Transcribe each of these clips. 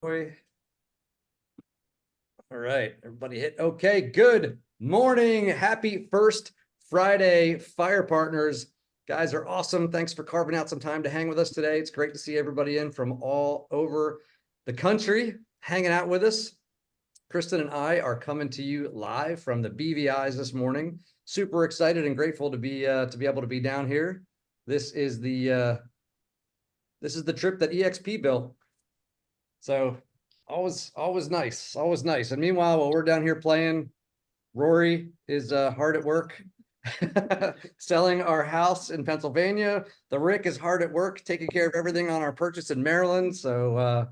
All right, everybody hit okay. Good morning. Happy first Friday, FYR Partners. Guys are awesome. Thanks for carving out some time to hang with us today. It's great to see everybody in from all over the country hanging out with us. Kristen and I are coming to you live from the BVIs this morning. Super excited and grateful to be able to be down here. This is the trip that EXP built. So always nice, always nice. And meanwhile, while we're down here playing, Rory is hard at work selling our house in Pennsylvania. The Rick is hard at work taking care of everything on our purchase in Maryland. So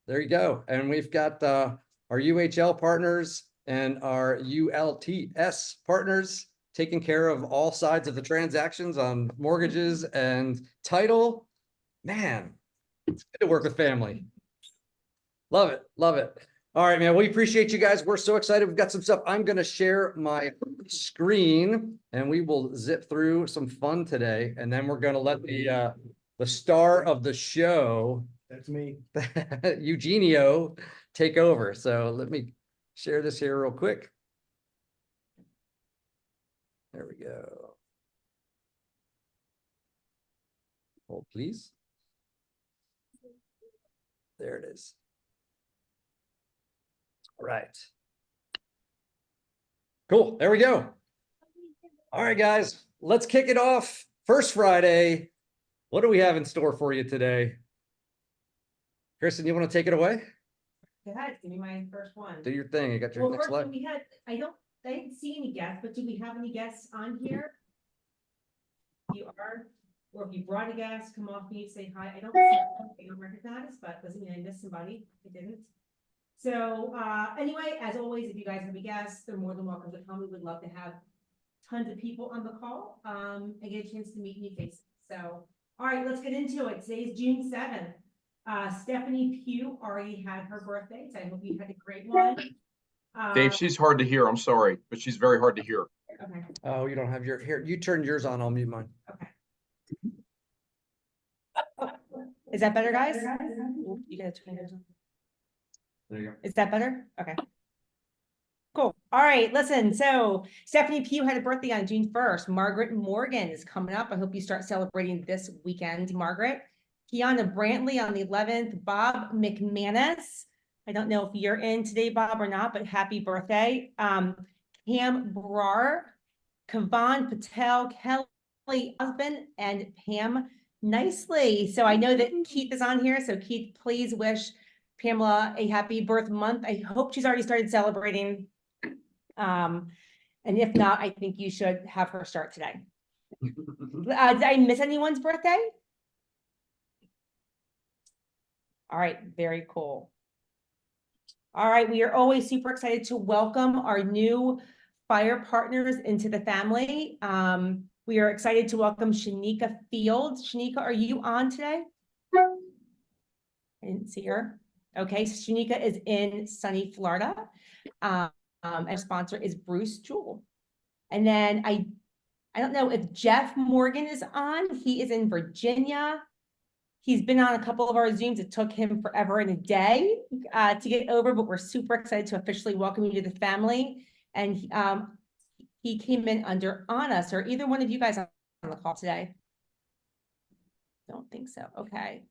there you go. And we've got our UHL partners and our ULTS partners taking care of all sides of the transactions on mortgages and title. Man, it's good to work with family. Love it. Love it. All right, man. We appreciate you guys. We're so excited. We've got some stuff. I'm going to share my screen and we will zip through some fun today. And then we're going to let the star of the show, that's me, Eugenio, take over. So let me share this here real quick. There we go. Hold, please. There it is. All right. Cool. There we go. All right, guys, let's kick it off. First Friday. What do we have in store for you today? Kristen, you want to take it away? Go ahead, give me my first one. Do your thing. You got your next slide. We had, I didn't see any guests, but do we have any guests on here? You are, or if you brought a guest, come off mute, say hi. I don't recognize, but doesn't mean I missed somebody. I didn't. So anyway, as always, if you guys have a guest, they're more than welcome to come. We would love to have tons of people on the call and get a chance to meet new faces. So, all right, let's get into it. Today's June 7th. Stephanie Pugh already had her birthday, so I hope you had a great one. Dave, she's hard to hear. I'm sorry, but she's very hard to hear. Okay. Oh, you don't have your here. You turn yours on. I'll mute mine. Okay. Is that better, guys? You gotta turn yours on. There you go. Is that better? Okay. Cool. All right, listen. So Stephanie Pugh had a birthday on June 1st. Margaret Morgan is coming up. I hope you start celebrating this weekend, Margaret. Kiana Brantley on the 11th. Bob McManus. I don't know if you're in today, Bob, or not, but happy birthday. Pam Brar, Kavan Patel, Kelly Husband, and Pam Nicely. So I know that Keith is on here. So Keith, please wish Pamela a happy birth month. I hope she's already started celebrating. And if not, I think you should have her start today. Did I miss anyone's birthday? All right, very cool. All right, we are always super excited to welcome our new FYR partners into the family. We are excited to welcome Shanika Fields. Shanika, are you on today? I didn't see her. Okay, so Shanika is in sunny Florida. Our sponsor is Bruce Jewell. And then I don't know if Jeff Morgan is on. He is in Virginia. He's been on a couple of our Zooms. It took him forever and a day to get over, but we're super excited to officially welcome you to the family. And he came in under Anna. So are either one of you guys on the call today? Don't think so. Okay.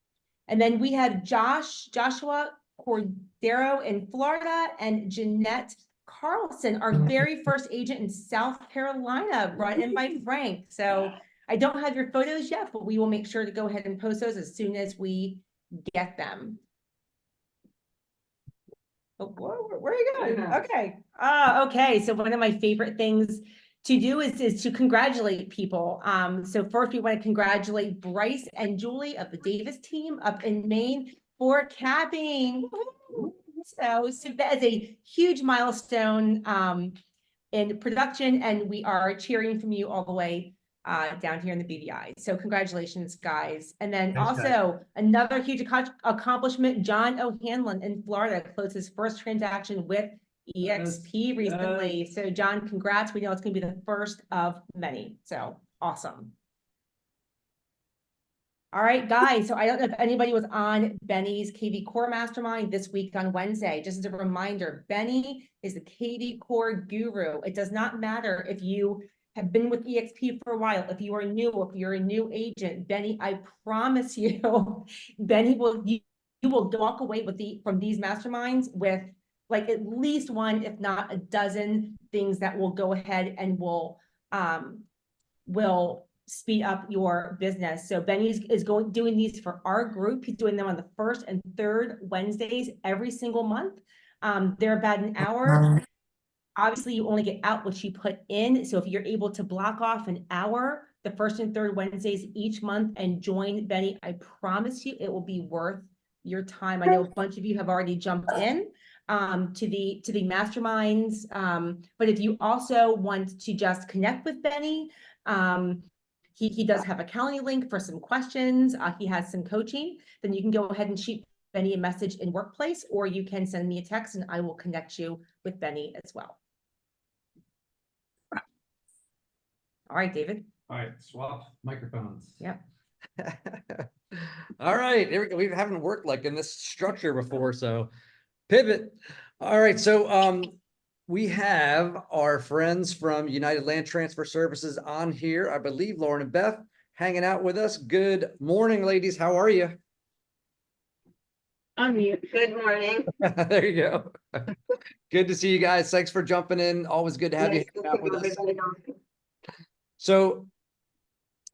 And then we have Joshua Cordero in Florida and Jeanette Carlson, our very first agent in South Carolina, brought in by Frank. So I don't have your photos yet, but we will make sure to go ahead and post those as soon as we get them. Oh, where are you going? Okay. Okay. So one of my favorite things to do is to congratulate people. So first we want to congratulate Bryce and Julie of the Davis team up in Maine for capping. So that is a huge milestone in production, and we are cheering from you all the way down here in the BVI. So congratulations, guys. And then Thanks, also another huge accomplishment, John O'Hanlon in Florida closed his first transaction with EXP recently. So John, congrats. We know it's going to be the first of many. So awesome. All right, guys. So I don't know if anybody was on Benny's KV Core Mastermind this week on Wednesday. Just as a reminder, Benny is the KV Core guru. It does not matter if you have been with EXP for a while, if you are new, if you're a new agent, Benny, I promise you, Benny you will walk away with from these masterminds with like at least one, if not a dozen things that will go ahead and will speed up your business. So Benny is doing these for our group. He's doing them on the first and third Wednesdays every single month. They're about an hour. Obviously, you only get out what you put in. So if you're able to block off an hour the first and third Wednesdays each month and join Benny, I promise you it will be worth your time. I know a bunch of you have already jumped in to the masterminds. But if you also want to just connect with Benny, he does have a Calendly link for some questions. He has some coaching. Then you can go ahead and shoot Benny a message in Workplace, or you can send me a text and I will connect you with Benny as well. All right, David. All right, swap microphones. Yep. All right, here we go. We haven't worked like in this structure before, so pivot. All right, so we have our friends from United Land Transfer Services on here. I believe Lauren and Beth hanging out with us. Good morning, ladies. How are you? Unmute. Good morning. There you go. Good to see you guys. Thanks for jumping in. Always good to have you hanging out with us. So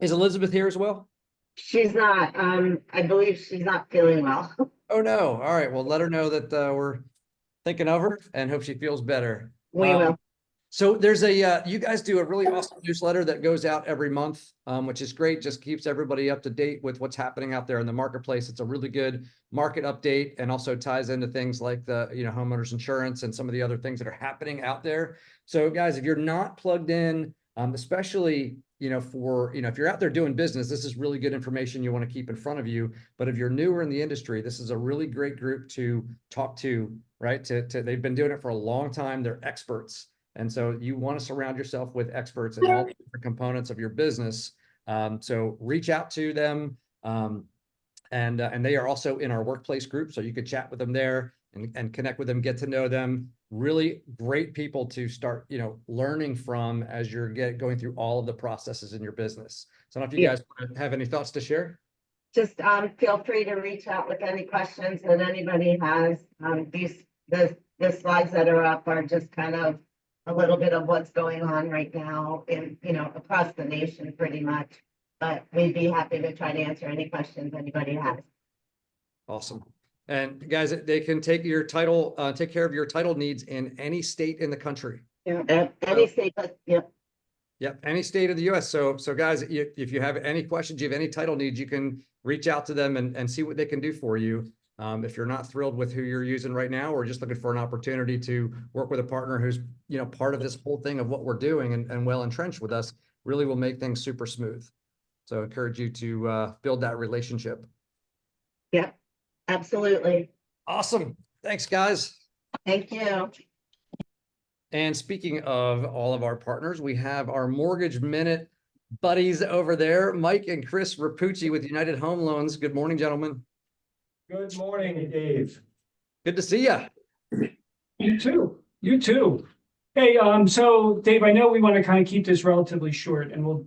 is Elizabeth here as well? She's not. I believe she's not feeling well. Oh, no. All right. Well, let her know that we're thinking of her and hope she feels better. We will. So there's a, you guys do a really awesome newsletter that goes out every month, which is great. Just keeps everybody up to date with what's happening out there in the marketplace. It's a really good market update and also ties into things like the, homeowners insurance and some of the other things that are happening out there. So guys, if you're not plugged in, especially, if you're out there doing business, this is really good information you want to keep in front of you. But if you're newer in the industry, this is a really great group to talk to, right? They've been doing it for a long time. They're experts. And so you want to surround yourself with experts in all different components of your business. So reach out to them. And they are also in our workplace group. So you could chat with them there and connect with them, get to know them. Really great people to start, learning from as you're going through all of the processes in your business. So I don't know if you guys have any thoughts to share. Just feel free to reach out with any questions that anybody has. The slides that are up are just kind of a little bit of what's going on right now in, across the nation pretty much. But we'd be happy to try to answer any questions anybody has. Awesome. And guys, they can take your title, take care of your title needs in any state in the country. Yeah. Any state, but yep. Yep, any state of the US. So guys, if you have any questions, you have any title needs, you can reach out to them and see what they can do for you. If you're not thrilled with who you're using right now, or just looking for an opportunity to work with a partner who's, part of this whole thing of what we're doing and well entrenched with us, really will make things super smooth. So I encourage you to build that relationship. Yep, absolutely. Awesome. Thanks, guys. Thank you. And speaking of all of our partners, we have our Mortgage Minute buddies over there, Mike and Chris Rapucci with United Home Loans. Good morning, gentlemen. Good morning, Dave. Good to see you. You too. You too. Hey, so Dave, I know we want to kind of keep this relatively short, and we'll,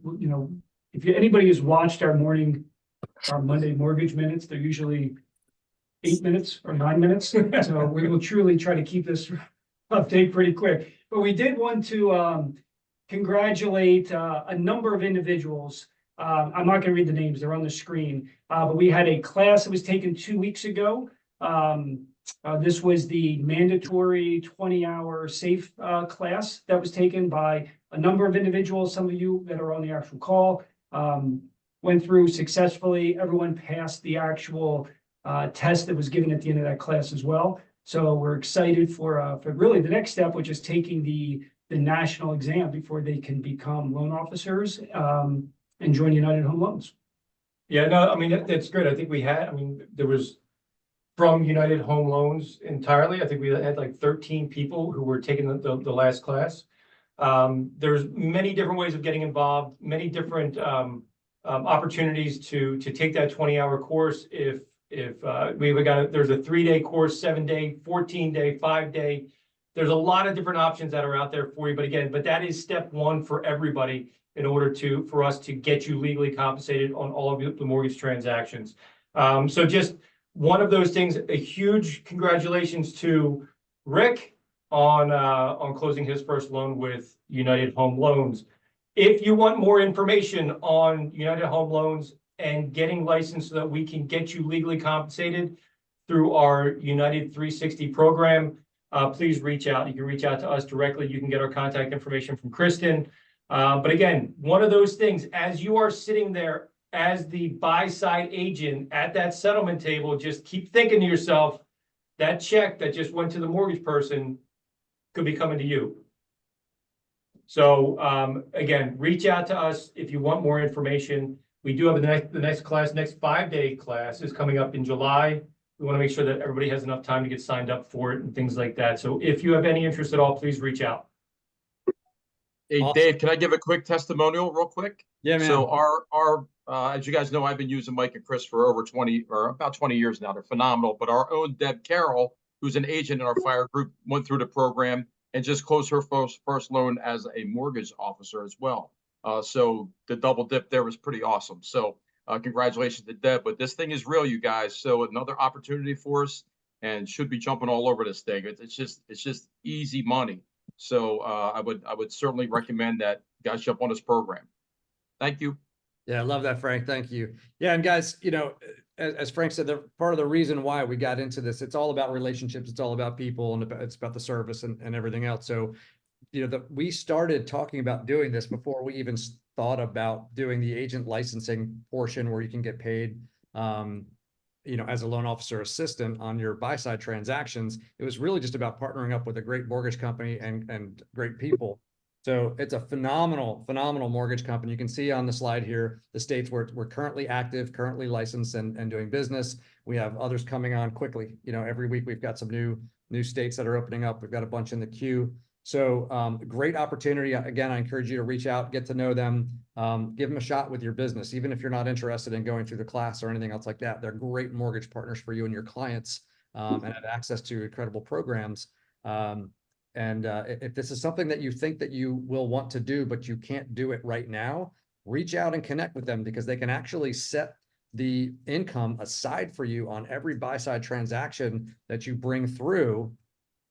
if anybody has watched our Monday mortgage minutes, they're usually 8 minutes or 9 minutes. So we will truly try to keep this update pretty quick. But we did want to congratulate a number of individuals. I'm not going to read the names, they're on the screen. But we had a class that was taken 2 weeks ago. This was the mandatory 20-hour SAFE class that was taken by a number of individuals. Some of you that are on the actual call went through successfully. Everyone passed the actual test that was given at the end of that class as well. So we're excited for really the next step, which is taking the national exam before they can become loan officers and join United Home Loans. Yeah, no, I mean, that's great. I think there was from United Home Loans entirely. I think we had like 13 people who were taking the last class. There's many different ways of getting involved, many different opportunities to take that 20-hour course. If there's a 3-day course, 7-day, 14-day, 5-day. There's a lot of different options that are out there for you. But that is step one for everybody in order for us to get you legally compensated on all of the mortgage transactions. So just one of those things. A huge congratulations to Rick on closing his first loan with United Home Loans. If you want more information on United Home Loans and getting licensed so that we can get you legally compensated through our United 360 program, please reach out. You can reach out to us directly. You can get our contact information from Kristen. But again, one of those things, as you are sitting there as the buy-side agent at that settlement table, just keep thinking to yourself, that check that just went to the mortgage person could be coming to you. So again, reach out to us if you want more information. We do have the next class, next 5-day class is coming up in July. We want to make sure that everybody has enough time to get signed up for it and things like that. So if you have any interest at all, please reach out. Hey, Awesome. Dave, can I give a quick testimonial real quick? Yeah, man. So our as you guys know, I've been using Mike and Chris for over 20 or about 20 years now. They're phenomenal. But our own Deb Carroll, who's an agent in our FYR group, went through the program and just closed her first loan as a mortgage officer as well. So the double dip there was pretty awesome. So congratulations to Deb. But this thing is real, you guys. So another opportunity for us, and should be jumping all over this thing. It's just easy money. So I would certainly recommend that you guys jump on this program. Thank you. Yeah, I love that, Frank. Thank you. Yeah, and guys, you know, as Frank said, part of the reason why we got into this, it's all about relationships. It's all about people, and it's about the service and everything else. So, you know, we started talking about doing this before we even thought about doing the agent licensing portion where you can get paid, you know, as a loan officer assistant on your buy-side transactions. It was really just about partnering up with a great mortgage company and great people. So it's a phenomenal mortgage company. You can see on the slide here, the states where we're currently active, currently licensed and doing business. We have others coming on quickly. You know, every week we've got some new states that are opening up. We've got a bunch in the queue. So great opportunity. Again, I encourage you to reach out, get to know them, give them a shot with your business. Even if you're not interested in going through the class or anything else like that, they're great mortgage partners for you and your clients, and have access to incredible programs. And if this is something that you think that you will want to do, but you can't do it right now, reach out and connect with them, because they can actually set the income aside for you on every buy-side transaction that you bring through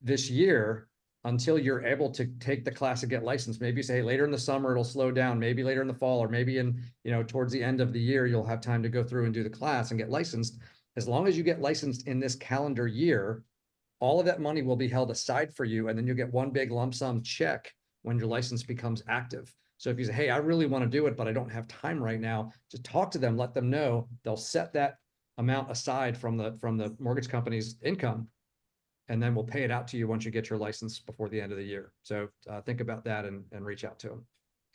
this year until you're able to take the class and get licensed. Maybe you say, hey, later in the summer, it'll slow down, maybe later in the fall, or maybe in, you know, towards the end of the year, you'll have time to go through and do the class and get licensed. As long as you get licensed in this calendar year, all of that money will be held aside for you, and then you'll get one big lump sum check when your license becomes active. So if you say, hey, I really want to do it, but I don't have time right now, just talk to them, let them know. They'll set that amount aside from the mortgage company's income, and then we'll pay it out to you once you get your license before the end of the year. So think about that and reach out to them.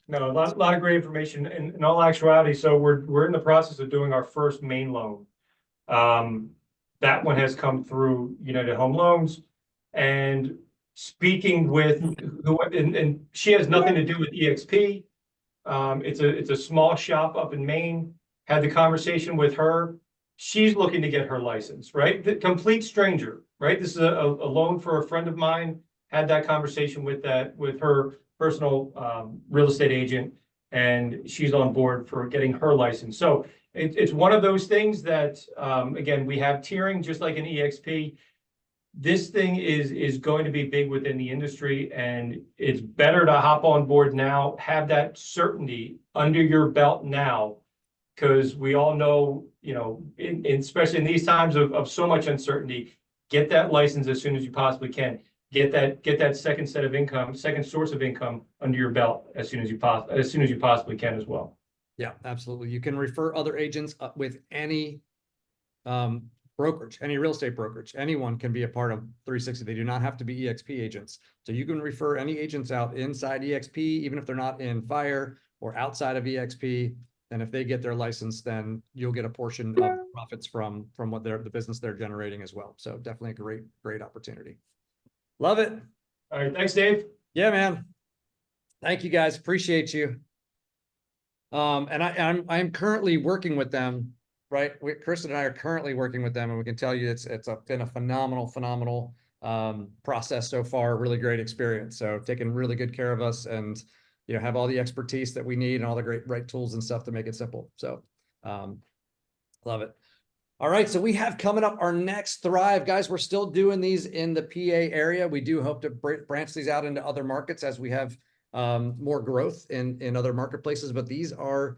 No, a lot of great information in all actuality. So we're in the process of doing our first main loan. That one has come through United Home Loans, and speaking with and she has nothing to do with EXP. It's a small shop up in Maine. Had the conversation with her. She's looking to get her license, right? The complete stranger, right? This is a loan for a friend of mine. Had that conversation with her personal real estate agent, and she's on board for getting her license. So it's one of those things that, again, we have tiering just like an EXP. This thing is going to be big within the industry, and it's better to hop on board now, have that certainty under your belt now, because we all know, you know, especially in these times of so much uncertainty, get that license as soon as you possibly can. Get that second set of income, second source of income under your belt as soon as you possibly can as well. Yeah, absolutely. You can refer other agents with any brokerage, any real estate brokerage. Anyone can be a part of 360. They do not have to be EXP agents. So you can refer any agents out inside EXP, even if they're not in FYR or outside of EXP. And if they get their license, then you'll get a portion of profits from what the business they're generating as well. So definitely a great opportunity. Love it. All right. Thanks, Dave. Yeah, man. Thank you guys. Appreciate you. And I'm currently working with them, right? Kristen and I are currently working with them, and we can tell you it's been a phenomenal process so far. Really great experience. So taking really good care of us, and have all the expertise that we need and all the right tools and stuff to make it simple. So love it. All right, so we have coming up our next Thrive. Guys, we're still doing these in the PA area. We do hope to branch these out into other markets as we have more growth in other marketplaces, but these are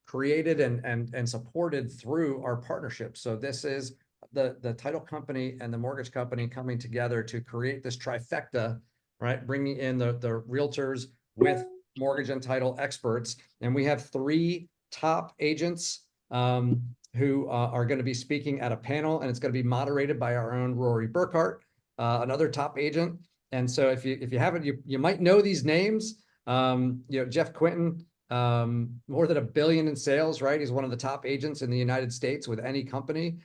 created and supported through our partnership. So this is the title company and the mortgage company coming together to create this trifecta, right? Bringing in the realtors with mortgage and title experts. And we have 3 top agents who are going to be speaking at a panel, and it's going to be moderated by our own Rory Burkhart, another top agent. And so if you haven't, you might know these names. Jeff Quinton, more than $1 billion in sales, right? He's one of the top agents in the United States with any company.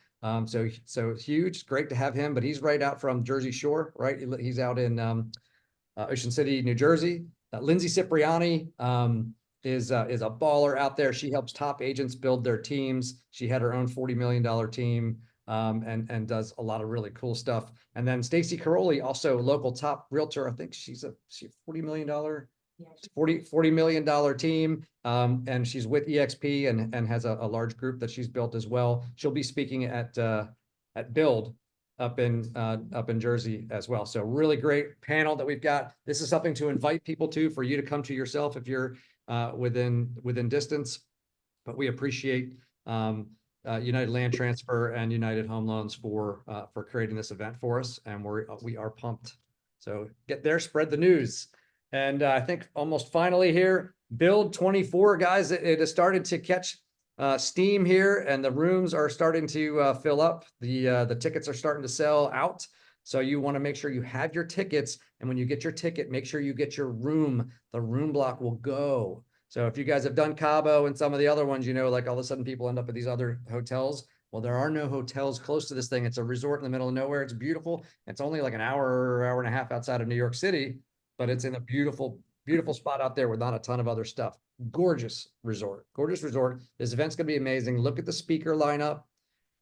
So huge, great to have him, but he's right out from Jersey Shore, right? He's out in Ocean City, New Jersey. Lindsay Cipriani is a baller out there. She helps top agents build their teams. She had her own $40 million team and does a lot of really cool stuff. And then Stacy Caroli, also local top realtor. I think she's $40 million, $40 million team. And she's with EXP and has a large group that she's built as well. She'll be speaking at Build up in Jersey as well. So really great panel that we've got. This is something to invite people to, for you to come to yourself if you're within distance. But we appreciate United Land Transfer and United Home Loans for creating this event for us, and we are pumped. So get there, spread the news. And I think almost finally here, Build 24, guys, it has started to catch steam here, and the rooms are starting to fill up. The tickets are starting to sell out. So you want to make sure you have your tickets, and when you get your ticket, make sure you get your room. The room block will go. So if you guys have done Cabo and some of the other ones, like all of a sudden people end up at these other hotels. Well, there are no hotels close to this thing. It's a resort in the middle of nowhere. It's beautiful. It's only like an hour and a half outside of New York City, but it's in a beautiful spot out there with not a ton of other stuff. Gorgeous resort. This event's going to be amazing. Look at the speaker lineup,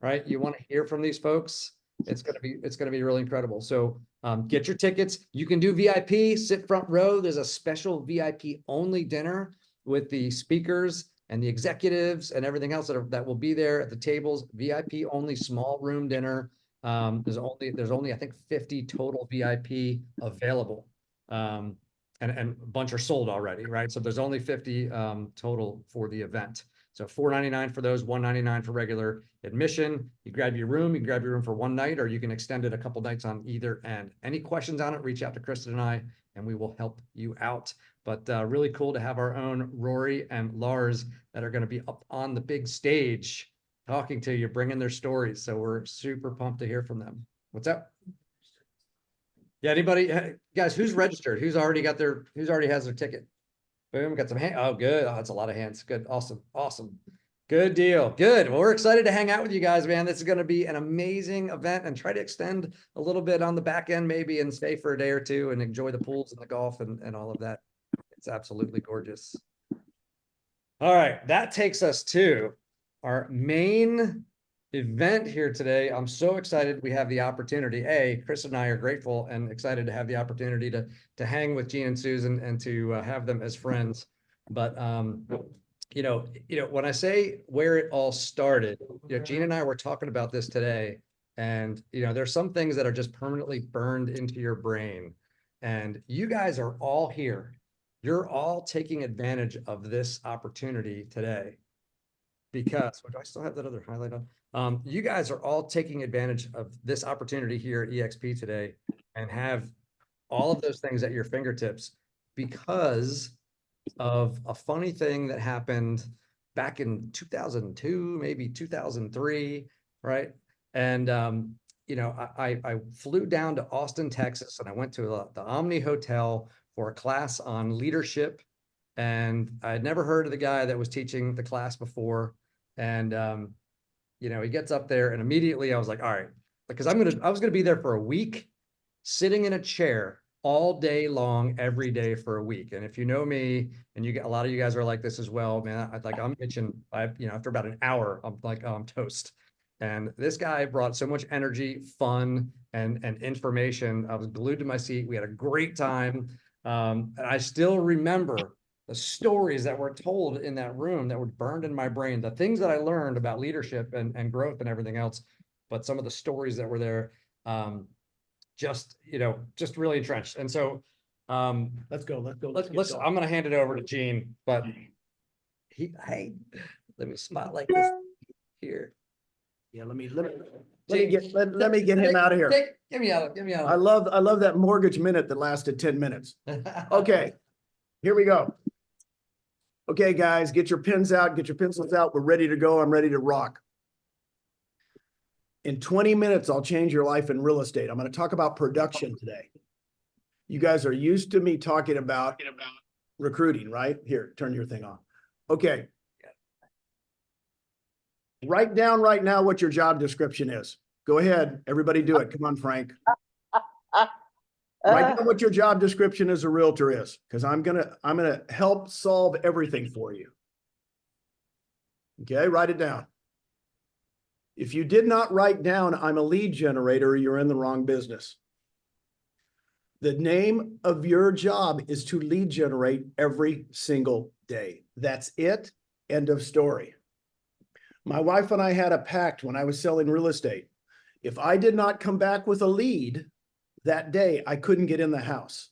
right? You want to hear from these folks. It's going to be really incredible. So get your tickets. You can do VIP, sit front row. There's a special VIP only dinner with the speakers and the executives and everything else that will be there at the tables. VIP only, small room dinner. There's only I think 50 total VIP available. And a bunch are sold already, right? So there's only 50 total for the event. So $4.99 for those, $1.99 for regular admission. You grab your room for one night, or you can extend it a couple nights on either end. Any questions on it, reach out to Kristen and I, and we will help you out. But really cool to have our own Rory and Lars that are going to be up on the big stage talking to you, bringing their stories. So we're super pumped to hear from them. What's up? Yeah, anybody, guys, who's registered? Who's already has their ticket? Boom, got some hands. Oh, good. Oh, that's a lot of hands. Good. Awesome. Good deal. Good. Well, we're excited to hang out with you guys, man. This is going to be an amazing event, and try to extend a little bit on the back end maybe, and stay for a day or two and enjoy the pools and the golf and all of that. It's absolutely gorgeous. All right. That takes us to our main event here today. I'm so excited we have the opportunity. Chris and I are grateful and excited to have the opportunity to hang with Gene and Susan and to have them as friends. But when I say where it all started, Gene and I were talking about this today, and there's some things that are just permanently burned into your brain, and you guys are all here. You're all taking advantage of this opportunity today. Because, do I still have that other highlight on? You guys are all taking advantage of this opportunity here at EXP today, and have all of those things at your fingertips because of a funny thing that happened back in 2002, maybe 2003, right? And, I flew down to Austin, Texas, and I went to the Omni Hotel for a class on leadership. And I had never heard of the guy that was teaching the class before. And, he gets up there, and immediately I was like, all right, because I was going to be there for a week, sitting in a chair all day long, every day for a week. And if you know me, and you get a lot of you guys are like this as well, man, I'm itching. After about an hour, I'm like, oh, I'm toast. And this guy brought so much energy, fun, and information. I was glued to my seat. We had a great time. And I still remember the stories that were told in that room that were burned in my brain, the things that I learned about leadership and growth and everything else. But some of the stories that were there, just really entrenched. And so Let's go. I'm going to hand it over to Gene, but let me spotlight this here. Yeah, let me get him out of here. Get me out. I love that mortgage minute that lasted 10 minutes. Okay, here we go. Okay, guys, get your pens out, get your pencils out. We're ready to go. I'm ready to rock. In 20 minutes, I'll change your life in real estate. I'm going to talk about production today. You guys are used to me talking about recruiting, right? Here, turn your thing on. Okay. Write down right now what your job description is. Go ahead. Everybody do it. Come on, Frank. Write down what your job description as a realtor is, because I'm gonna help solve everything for you. Okay, write it down. If you did not write down, I'm a lead generator, you're in the wrong business. The name of your job is to lead generate every single day. That's it. End of story. My wife and I had a pact when I was selling real estate. If I did not come back with a lead that day, I couldn't get in the house.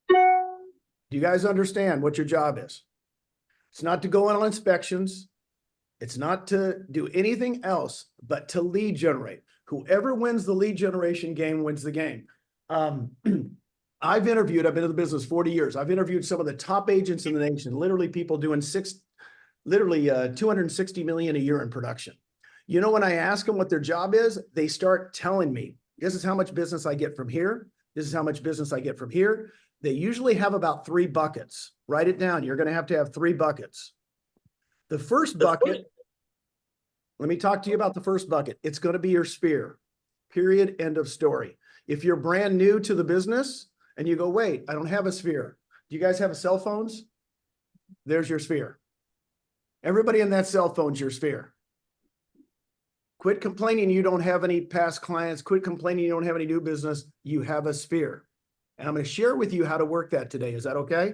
Do you guys understand what your job is? It's not to go on inspections. It's not to do anything else, but to lead generate. Whoever wins the lead generation game wins the game. I've been in the business 40 years. I've interviewed some of the top agents in the nation, literally people doing 260 million a year in production. You know, when I ask them what their job is, they start telling me, this is how much business I get from here. This is how much business I get from here. They usually have about 3 buckets. Write it down. You're going to have 3 buckets. The first bucket, let me talk to you about the first bucket. It's going to be your sphere. Period. End of story. If you're brand new to the business and you go, wait, I don't have a sphere. Do you guys have cell phones? There's your sphere. Everybody in that cell phone's your sphere. Quit complaining you don't have any past clients. Quit complaining you don't have any new business. You have a sphere. And I'm going to share with you how to work that today. Is that okay?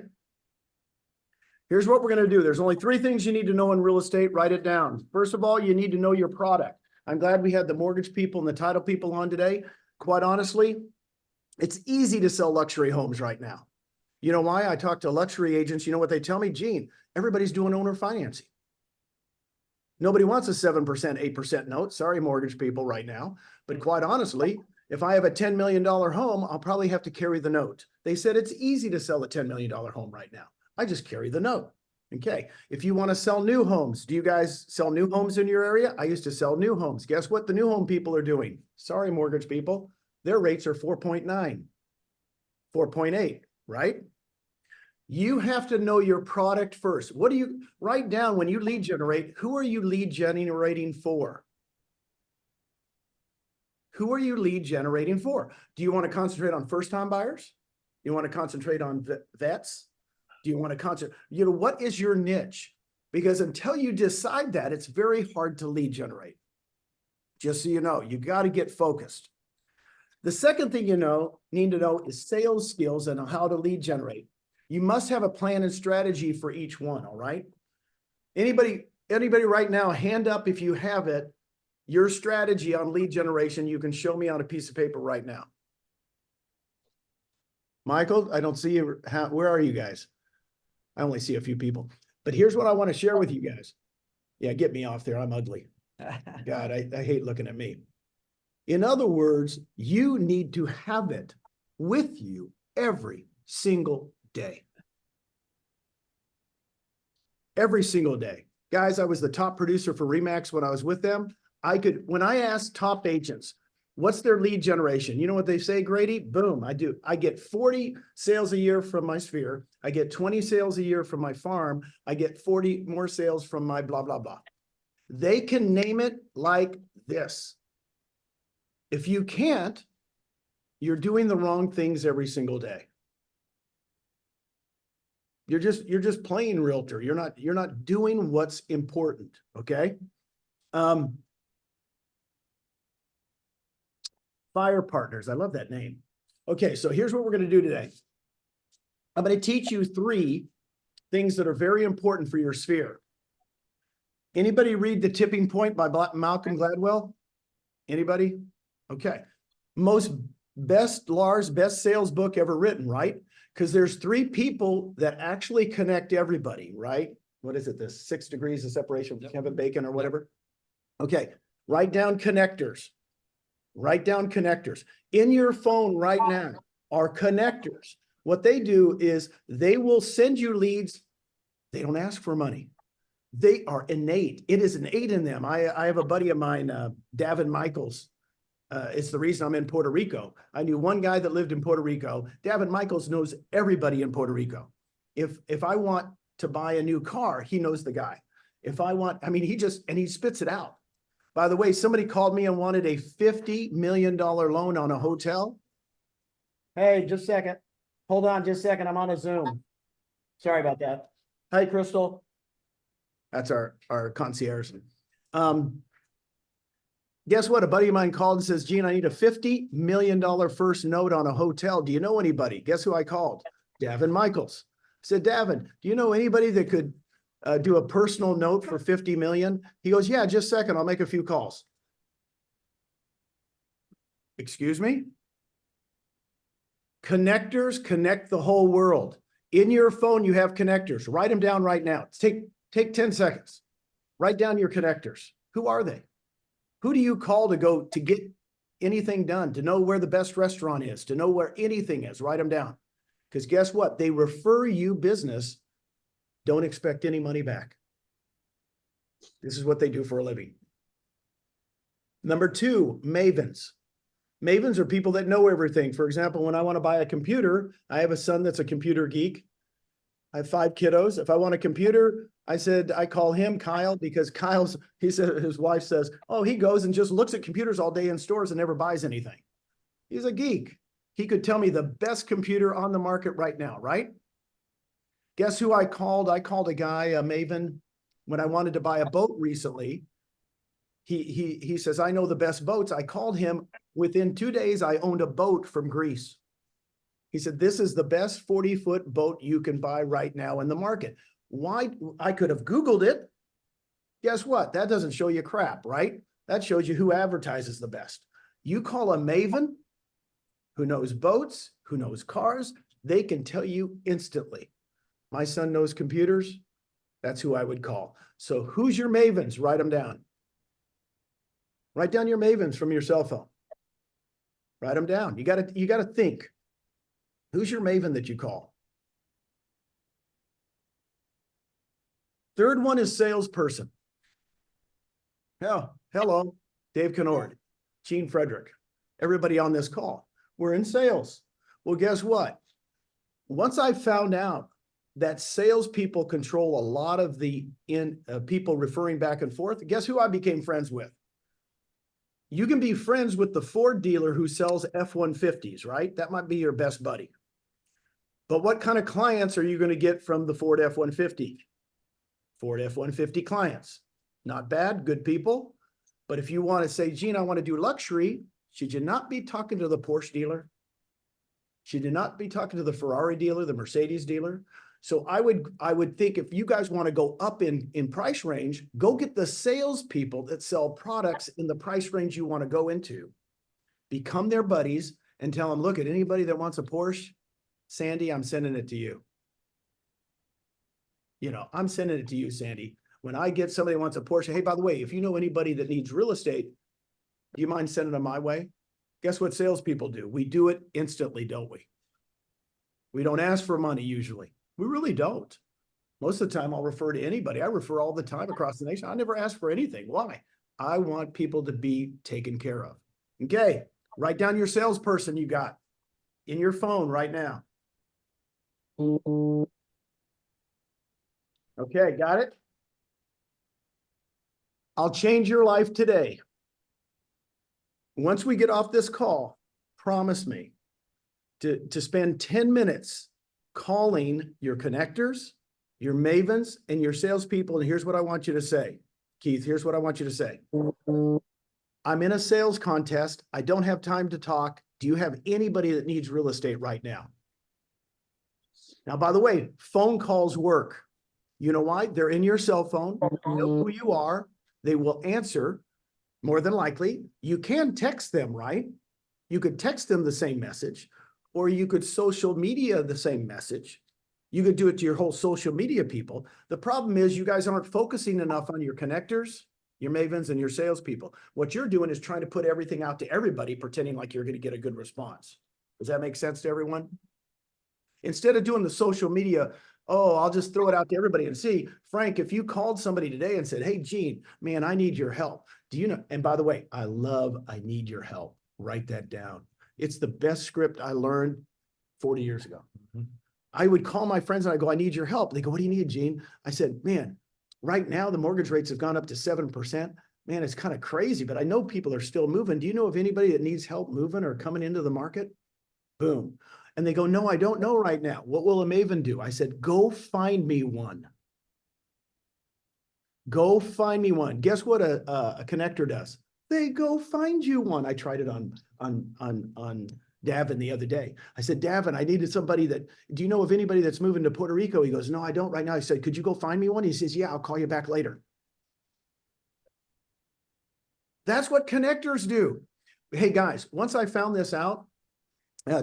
Here's what we're going to do. There's only 3 things you need to know in real estate. Write it down. First of all, you need to know your product. I'm glad we had the mortgage people and the title people on today. Quite honestly, it's easy to sell luxury homes right now. You know why? I talk to luxury agents. You know what they tell me? Gene, everybody's doing owner financing. Nobody wants a 7%, 8% note. Sorry, mortgage people right now. But quite honestly, if I have a $10 million home, I'll probably have to carry the note. They said it's easy to sell a $10 million home right now. I just carry the note. Okay. If you want to sell new homes, do you guys sell new homes in your area? I used to sell new homes. Guess what the new home people are doing? Sorry, mortgage people. Their rates are 4.9, 4.8, right? You have to know your product first. What do you write down when you lead generate? Who are you lead generating for? Who are you lead generating for? Do you want to concentrate on first-time buyers? You want to concentrate on vets? Do you want to concentrate? What is your niche? Because until you decide that, it's very hard to lead generate. Just so you know, you got to get focused. The second thing need to know is sales skills and how to lead generate. You must have a plan and strategy for each one, all right? Anybody right now, hand up if you have it, your strategy on lead generation, you can show me on a piece of paper right now. Michael, I don't see you. Where are you guys? I only see a few people. But here's what I want to share with you guys. Yeah, get me off there. I'm ugly. God, I hate looking at me. In other words, you need to have it with you every single day. Every single day. Guys, I was the top producer for Remax when I was with them. When I asked top agents, what's their lead generation? You know what they say, Grady? Boom, I do. I get 40 sales a year from my sphere. I get 20 sales a year from my farm. I get 40 more sales from my blah, blah, blah. They can name it like this. If you can't, You're doing the wrong things every single day. You're just playing realtor. You're not doing what's important. Okay. FYR Partners. I love that name. Okay. So here's what we're going to do today. I'm going to teach you 3 things that are very important for your sphere. Anybody read The Tipping Point by Malcolm Gladwell? Anybody? Okay. Best sales book ever written, right? Because there's 3 people that actually connect everybody, right? What is it? This 6 degrees of separation from Kevin Bacon or whatever. Okay. Write down connectors. Write down connectors. In your phone right now are connectors. What they do is they will send you leads. They don't ask for money. They are innate. It is innate in them. I have a buddy of mine, Davin Michaels. It's the reason I'm in Puerto Rico. I knew one guy that lived in Puerto Rico. Davin Michaels knows everybody in Puerto Rico. If I want to buy a new car, he knows the guy. If I want, I mean, he spits it out. By the way, somebody called me and wanted a $50 million loan on a hotel. Hey, just a second. Hold on just a second. I'm on a Zoom. Sorry about that. Hi, Crystal. That's our concierge. Guess what? A buddy of mine called and says, Gene, I need a $50 million first note on a hotel. Do you know anybody? Guess who I called? Davin Michaels. I said, Davin, do you know anybody that could do a personal note for 50 million? He goes, yeah, just a second. I'll make a few calls. Excuse me? Connectors connect the whole world. In your phone, you have connectors. Write them down right now. Take 10 seconds. Write down your connectors. Who are they? Who do you call to get anything done, to know where the best restaurant is, to know where anything is? Write them down. Because guess what? They refer you business. Don't expect any money back. This is what they do for a living. Number 2, mavens. Mavens are people that know everything. For example, when I want to buy a computer, I have a son that's a computer geek. I have 5 kiddos. If I want a computer, I call him Kyle, because his wife says, oh, he goes and just looks at computers all day in stores and never buys anything. He's a geek. He could tell me the best computer on the market right now, right? Guess who I called? I called a guy, a maven, when I wanted to buy a boat recently. He says, I know the best boats. I called him. Within 2 days, I owned a boat from Greece. He said, this is the best 40-foot boat you can buy right now in the market. Why? I could have Googled it. Guess what? That doesn't show you crap, right? That shows you who advertises the best. You call a maven who knows boats, who knows cars, they can tell you instantly. My son knows computers. That's who I would call. So who's your mavens? Write them down. Write down your mavens from your cell phone. Write them down. You gotta think. Who's your maven that you call? Third one is salesperson. Hello, Dave Kennord, Gene Frederick, everybody on this call. We're in sales. Well, guess what? Once I found out that salespeople control a lot of the people referring back and forth, guess who I became friends with? You can be friends with the Ford dealer who sells F-150s, right? That might be your best buddy. But what kind of clients are you going to get from the Ford F-150? Ford F-150 clients. Not bad, good people. But if you want to say, Gene, I want to do luxury, should you not be talking to the Porsche dealer? Should you not be talking to the Ferrari dealer, the Mercedes dealer? So I would think if you guys want to go up in price range, go get the salespeople that sell products in the price range you want to go into. Become their buddies and tell them, look, at anybody that wants a Porsche, Sandy, I'm sending it to you. You know, I'm sending it to you, Sandy. When I get somebody who wants a Porsche, hey, by the way, if you know anybody that needs real estate, do you mind sending them my way? Guess what salespeople do? We do it instantly, don't we? We don't ask for money usually. We really don't. Most of the time, I'll refer to anybody. I refer all the time across the nation. I never ask for anything. Why? I want people to be taken care of. Okay, write down your salesperson you got in your phone right now. Okay, got it? I'll change your life today. Once we get off this call, promise me to spend 10 minutes calling your connectors, your mavens, and your salespeople. And here's what I want you to say. Keith, here's what I want you to say. I'm in a sales contest. I don't have time to talk. Do you have anybody that needs real estate right now? Now, by the way, phone calls work. You know why? They're in your cell phone. You know who you are. They will answer more than likely. You can text them, right? You could text them the same message, or you could social media the same message. You could do it to your whole social media people. The problem is you guys aren't focusing enough on your connectors, your mavens, and your salespeople. What you're doing is trying to put everything out to everybody, pretending like you're going to get a good response. Does that make sense to everyone? Instead of doing the social media, oh, I'll just throw it out to everybody and see. Frank, if you called somebody today and said, hey, Gene, man, I need your help. Do you know? And by the way, I need your help. Write that down. It's the best script I learned 40 years ago. I would call my friends and I go, I need your help. They go, what do you need, Gene? I said, man, right now the mortgage rates have gone up to 7%. Man, it's kind of crazy, but I know people are still moving. Do you know of anybody that needs help moving or coming into the market? Boom. And they go, no, I don't know right now. What will a maven do? I said, go find me one. Go find me one. Guess what a connector does? They go find you one. I tried it on Davin the other day. I said, Davin, I needed somebody do you know of anybody that's moving to Puerto Rico? He goes, no, I don't right now. I said, could you go find me one? He says, yeah, I'll call you back later. That's what connectors do. Hey guys, once I found this out,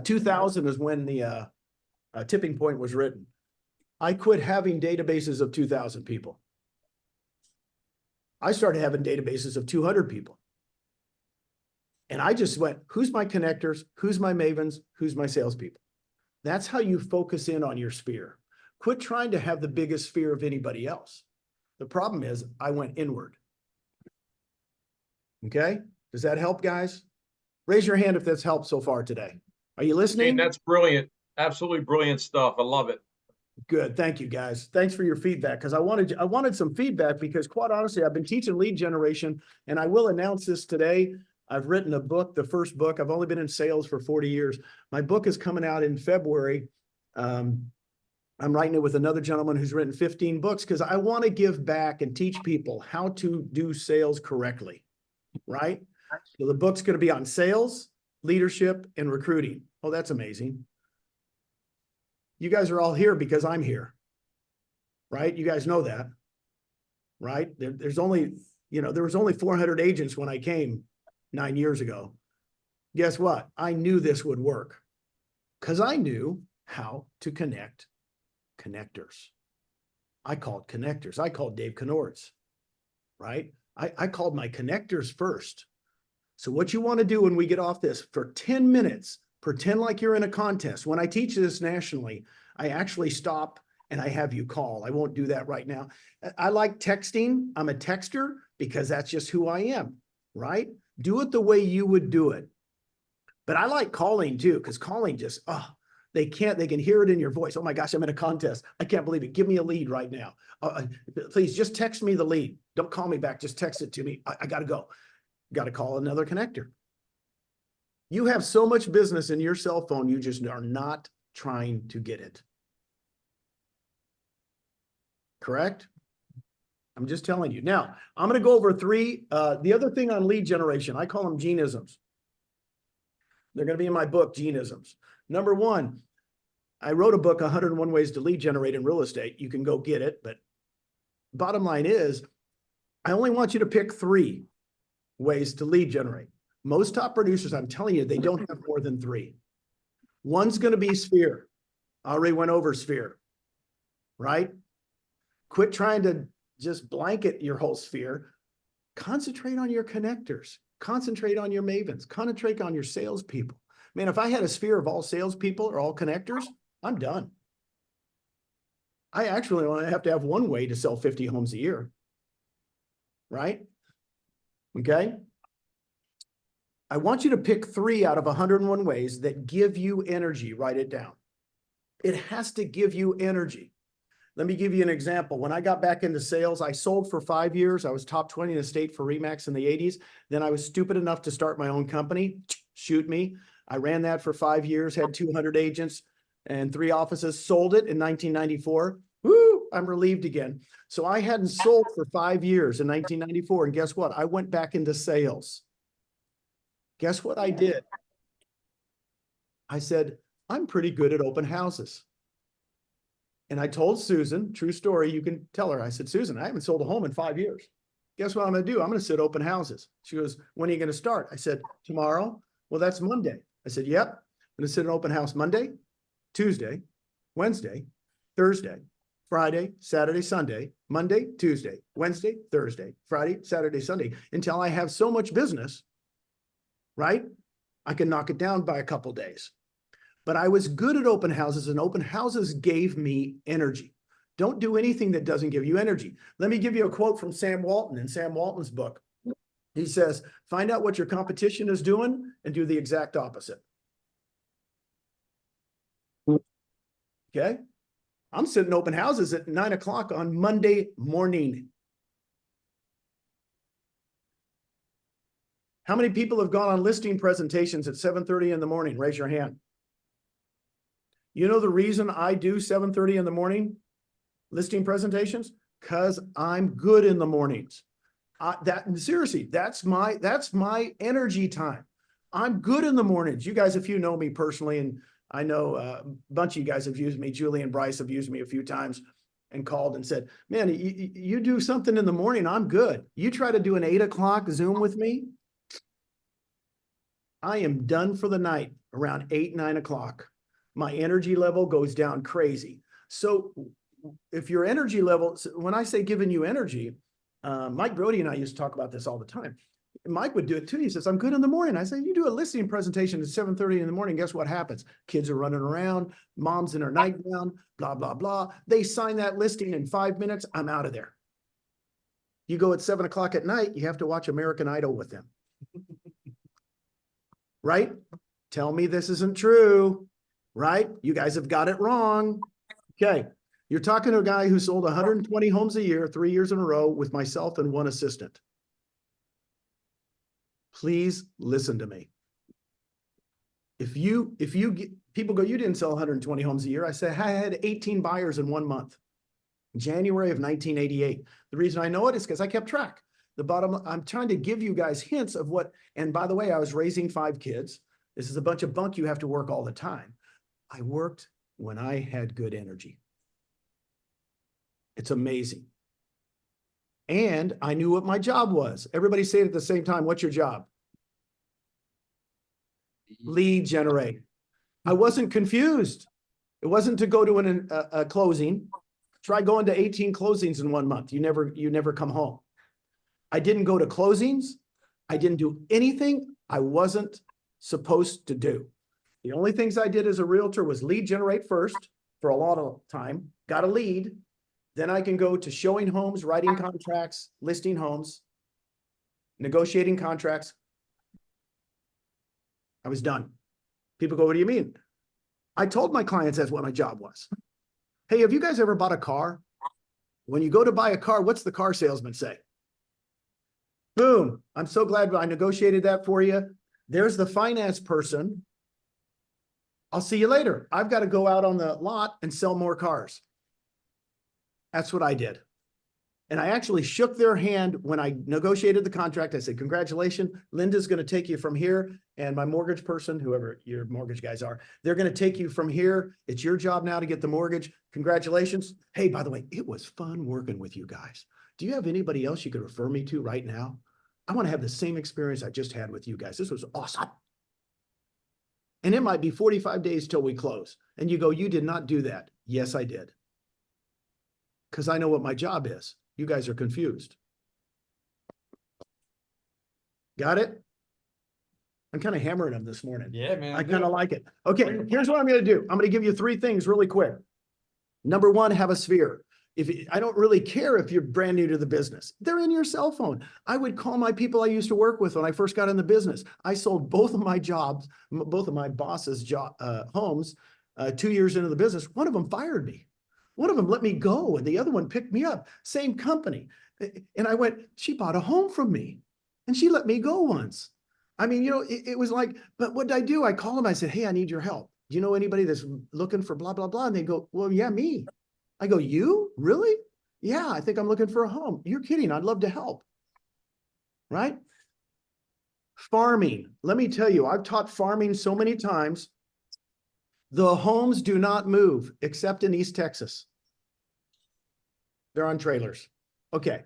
2000 is when the tipping point was written. I quit having databases of 2,000 people. I started having databases of 200 people. And I just went, who's my connectors? Who's my mavens? Who's my salespeople? That's how you focus in on your sphere. Quit trying to have the biggest sphere of anybody else. The problem is I went inward. Okay? Does that help, guys? Raise your hand if that's helped so far today. Are you listening? Gene, that's brilliant. Absolutely brilliant stuff. I love it. Good. Thank you, guys. Thanks for your feedback, because I wanted some feedback, because quite honestly, I've been teaching lead generation, and I will announce this today. I've written a book, the first book. I've only been in sales for 40 years. My book is coming out in February. I'm writing it with another gentleman who's written 15 books, because I want to give back and teach people how to do sales correctly, right? So the book's going to be on sales, leadership, and recruiting. Oh, that's amazing. You guys are all here because I'm here, right? You guys know that, right? There's only, there was only 400 agents when I came 9 years ago. Guess what? I knew this would work because I knew how to connect connectors. I called connectors. I called Dave Knorz, right? I called my connectors first. So what you want to do when we get off this, for 10 minutes, pretend like you're in a contest. When I teach this nationally, I actually stop and I have you call. I won't do that right now. I like texting. I'm a texter because that's just who I am, right? Do it the way you would do it. But I like calling too, because calling just, they can hear it in your voice. Oh my gosh, I'm in a contest. I can't believe it. Give me a lead right now. Please just text me the lead. Don't call me back. Just text it to me. I got to go. Got to call another connector. You have so much business in your cell phone, you just are not trying to get it. Correct? I'm just telling you. Now, I'm going to go over three. The other thing on lead generation, I call them Geneisms. They're going to be in my book, Geneisms. Number one, I wrote a book, 101 Ways to Lead Generate in Real Estate. You can go get it. But bottom line is, I only want you to pick 3 ways to lead generate. Most top producers, I'm telling you, they don't have more than 3. One's going to be sphere. I already went over sphere, right? Quit trying to just blanket your whole sphere. Concentrate on your connectors. Concentrate on your mavens. Concentrate on your salespeople. Man, if I had a sphere of all salespeople or all connectors, I'm done. I actually only have to have one way to sell 50 homes a year, right? Okay. I want you to pick 3 out of 101 ways that give you energy. Write it down. It has to give you energy. Let me give you an example. When I got back into sales, I sold for 5 years. I was top 20 in the state for RE/MAX in the 80s. Then I was stupid enough to start my own company. Shoot me. I ran that for 5 years, had 200 agents and 3 offices, sold it in 1994. Woo, I'm relieved again. So I hadn't sold for 5 years in 1994. And guess what? I went back into sales. Guess what I did? I said, I'm pretty good at open houses. And I told Susan, true story, you can tell her. I said, Susan, I haven't sold a home in 5 years. Guess what I'm going to do? I'm going to sit open houses. She goes, when are you going to start? I said, tomorrow. Well, that's Monday. I said, yep. I'm going to sit an open house Monday, Tuesday, Wednesday, Thursday, Friday, Saturday, Sunday, Monday, Tuesday, Wednesday, Thursday, Friday, Saturday, Sunday, until I have so much business, right? I can knock it down by a couple days. But I was good at open houses, and open houses gave me energy. Don't do anything that doesn't give you energy. Let me give you a quote from Sam Walton in Sam Walton's book. He says, find out what your competition is doing and do the exact opposite. Okay. I'm sitting open houses at 9 o'clock on Monday morning. How many people have gone on listing presentations at 7:30 in the morning? Raise your hand. You know the reason I do 7:30 in the morning listing presentations? Because I'm good in the mornings. Seriously, that's my energy time. I'm good in the mornings. You guys, if you know me personally, and I know a bunch of you guys have used me, Julie and Bryce have used me a few times and called and said, man, you do something in the morning, I'm good. You try to do an 8 o'clock Zoom with me, I am done for the night around 8, 9 o'clock. My energy level goes down crazy. So if your energy level, when I say giving you energy, Mike Brody and I used to talk about this all the time. Mike would do it too. He says, I'm good in the morning. I say, you do a listing presentation at 7:30 in the morning. Guess what happens? Kids are running around, mom's in her nightgown, blah, blah, blah. They sign that listing in 5 minutes. I'm out of there. You go at 7 o'clock at night, you have to watch American Idol with them. Right? Tell me this isn't true. Right? You guys have got it wrong. Okay. You're talking to a guy who sold 120 homes a year, 3 years in a row with myself and one assistant. Please listen to me. If you get, people go, you didn't sell 120 homes a year. I say, I had 18 buyers in 1 month, January of 1988. The reason I know it is because I kept track. I'm trying to give you guys hints of what, and by the way, I was raising 5 kids. This is a bunch of bunk you have to work all the time. I worked when I had good energy. It's amazing. And I knew what my job was. Everybody say it at the same time. What's your job? Lead generate. I wasn't confused. It wasn't to go to a closing. Try going to 18 closings in 1 month. You never come home. I didn't go to closings. I didn't do anything I wasn't supposed to do. The only things I did as a realtor was lead generate first for a lot of time, got a lead. Then I can go to showing homes, writing contracts, listing homes, negotiating contracts. I was done. People go, what do you mean? I told my clients that's what my job was. Hey, have you guys ever bought a car? When you go to buy a car, what's the car salesman say? Boom. I'm so glad I negotiated that for you. There's the finance person. I'll see you later. I've got to go out on the lot and sell more cars. That's what I did. And I actually shook their hand when I negotiated the contract. I said, congratulations, Linda's going to take you from here. And my mortgage person, whoever your mortgage guys are, they're going to take you from here. It's your job now to get the mortgage. Congratulations. Hey, by the way, it was fun working with you guys. Do you have anybody else you could refer me to right now? I want to have the same experience I just had with you guys. This was awesome. And it might be 45 days till we close. And you go, you did not do that. Yes, I did. Because I know what my job is. You guys are confused. Got it? I'm kind of hammering them this morning. Yeah, man. I kind of like it. Okay, here's what I'm going to do. I'm going to give you 3 things really quick. Number 1, have a sphere. I don't really care if you're brand new to the business. They're in your cell phone. I would call my people I used to work with when I first got in the business. I sold both of my jobs, both of my boss's homes 2 years into the business. One of them fired me. One of them let me go and the other one picked me up. Same company. And I went, she bought a home from me and she let me go once. I mean, it was like, but what did I do? I called them. I said, hey, I need your help. Do you know anybody that's looking for blah, blah, blah? And they go, well, yeah, me. I go, you? Really? Yeah, I think I'm looking for a home. You're kidding. I'd love to help. Right? Farming. Let me tell you, I've taught farming so many times. The homes do not move except in East Texas. They're on trailers. Okay.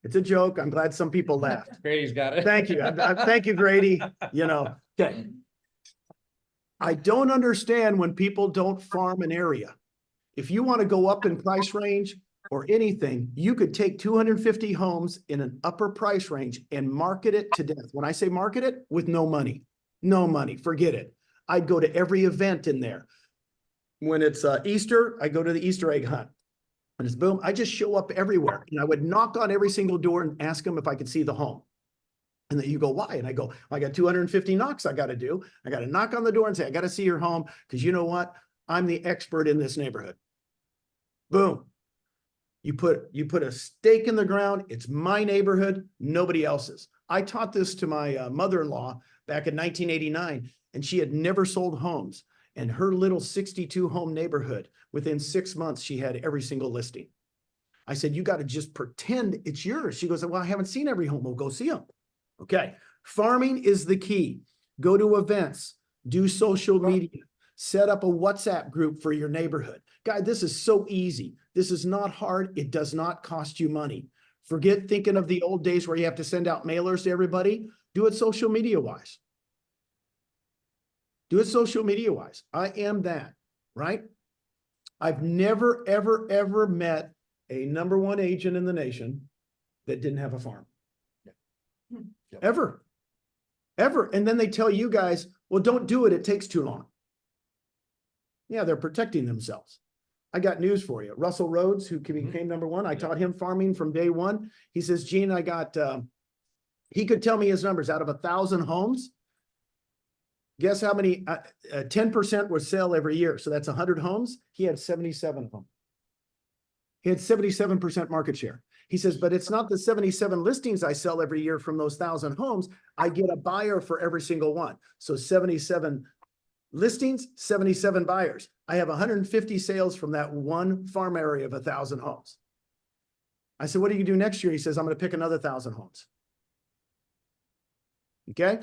It's a joke. I'm glad some people laughed. Grady's got it. Thank you. Thank you, Grady. Okay. I don't understand when people don't farm an area. If you want to go up in price range or anything, you could take 250 homes in an upper price range and market it to death. When I say market it, with no money, forget it. I'd go to every event in there. When it's Easter, I go to the Easter egg hunt. When it's boom, I just show up everywhere. And I would knock on every single door and ask them if I could see the home. And then you go, why? And I go, I got 250 knocks I got to do. I got to knock on the door and say, I got to see your home. Because you know what? I'm the expert in this neighborhood. Boom. You put a stake in the ground. It's my neighborhood, nobody else's. I taught this to my mother-in-law back in 1989, and she had never sold homes. And her little 62 home neighborhood, within 6 months, she had every single listing. I said, you got to just pretend it's yours. She goes, well, I haven't seen every home. We'll go see them. Okay. Farming is the key. Go to events, do social media, set up a WhatsApp group for your neighborhood. Guy, this is so easy. This is not hard. It does not cost you money. Forget thinking of the old days where you have to send out mailers to everybody. Do it social media wise. Do it social media wise. I am that, right? I've never, ever, ever met a #1 agent in the nation that didn't have a farm. Ever. And then they tell you guys, well, don't do it. It takes too long. Yeah, they're protecting themselves. I got news for you. Russell Rhodes, who became #1, I taught him farming from day one. He says, Gene, he could tell me his numbers out of 1,000 homes. Guess how many, 10% would sell every year. So that's 100 homes. He had 77 of them. He had 77% market share. He says, but it's not the 77 listings I sell every year from those 1,000 homes. I get a buyer for every single one. So 77 listings, 77 buyers. I have 150 sales from that one farm area of 1,000 homes. I said, what do you do next year? He says, I'm going to pick another 1,000 homes. Okay.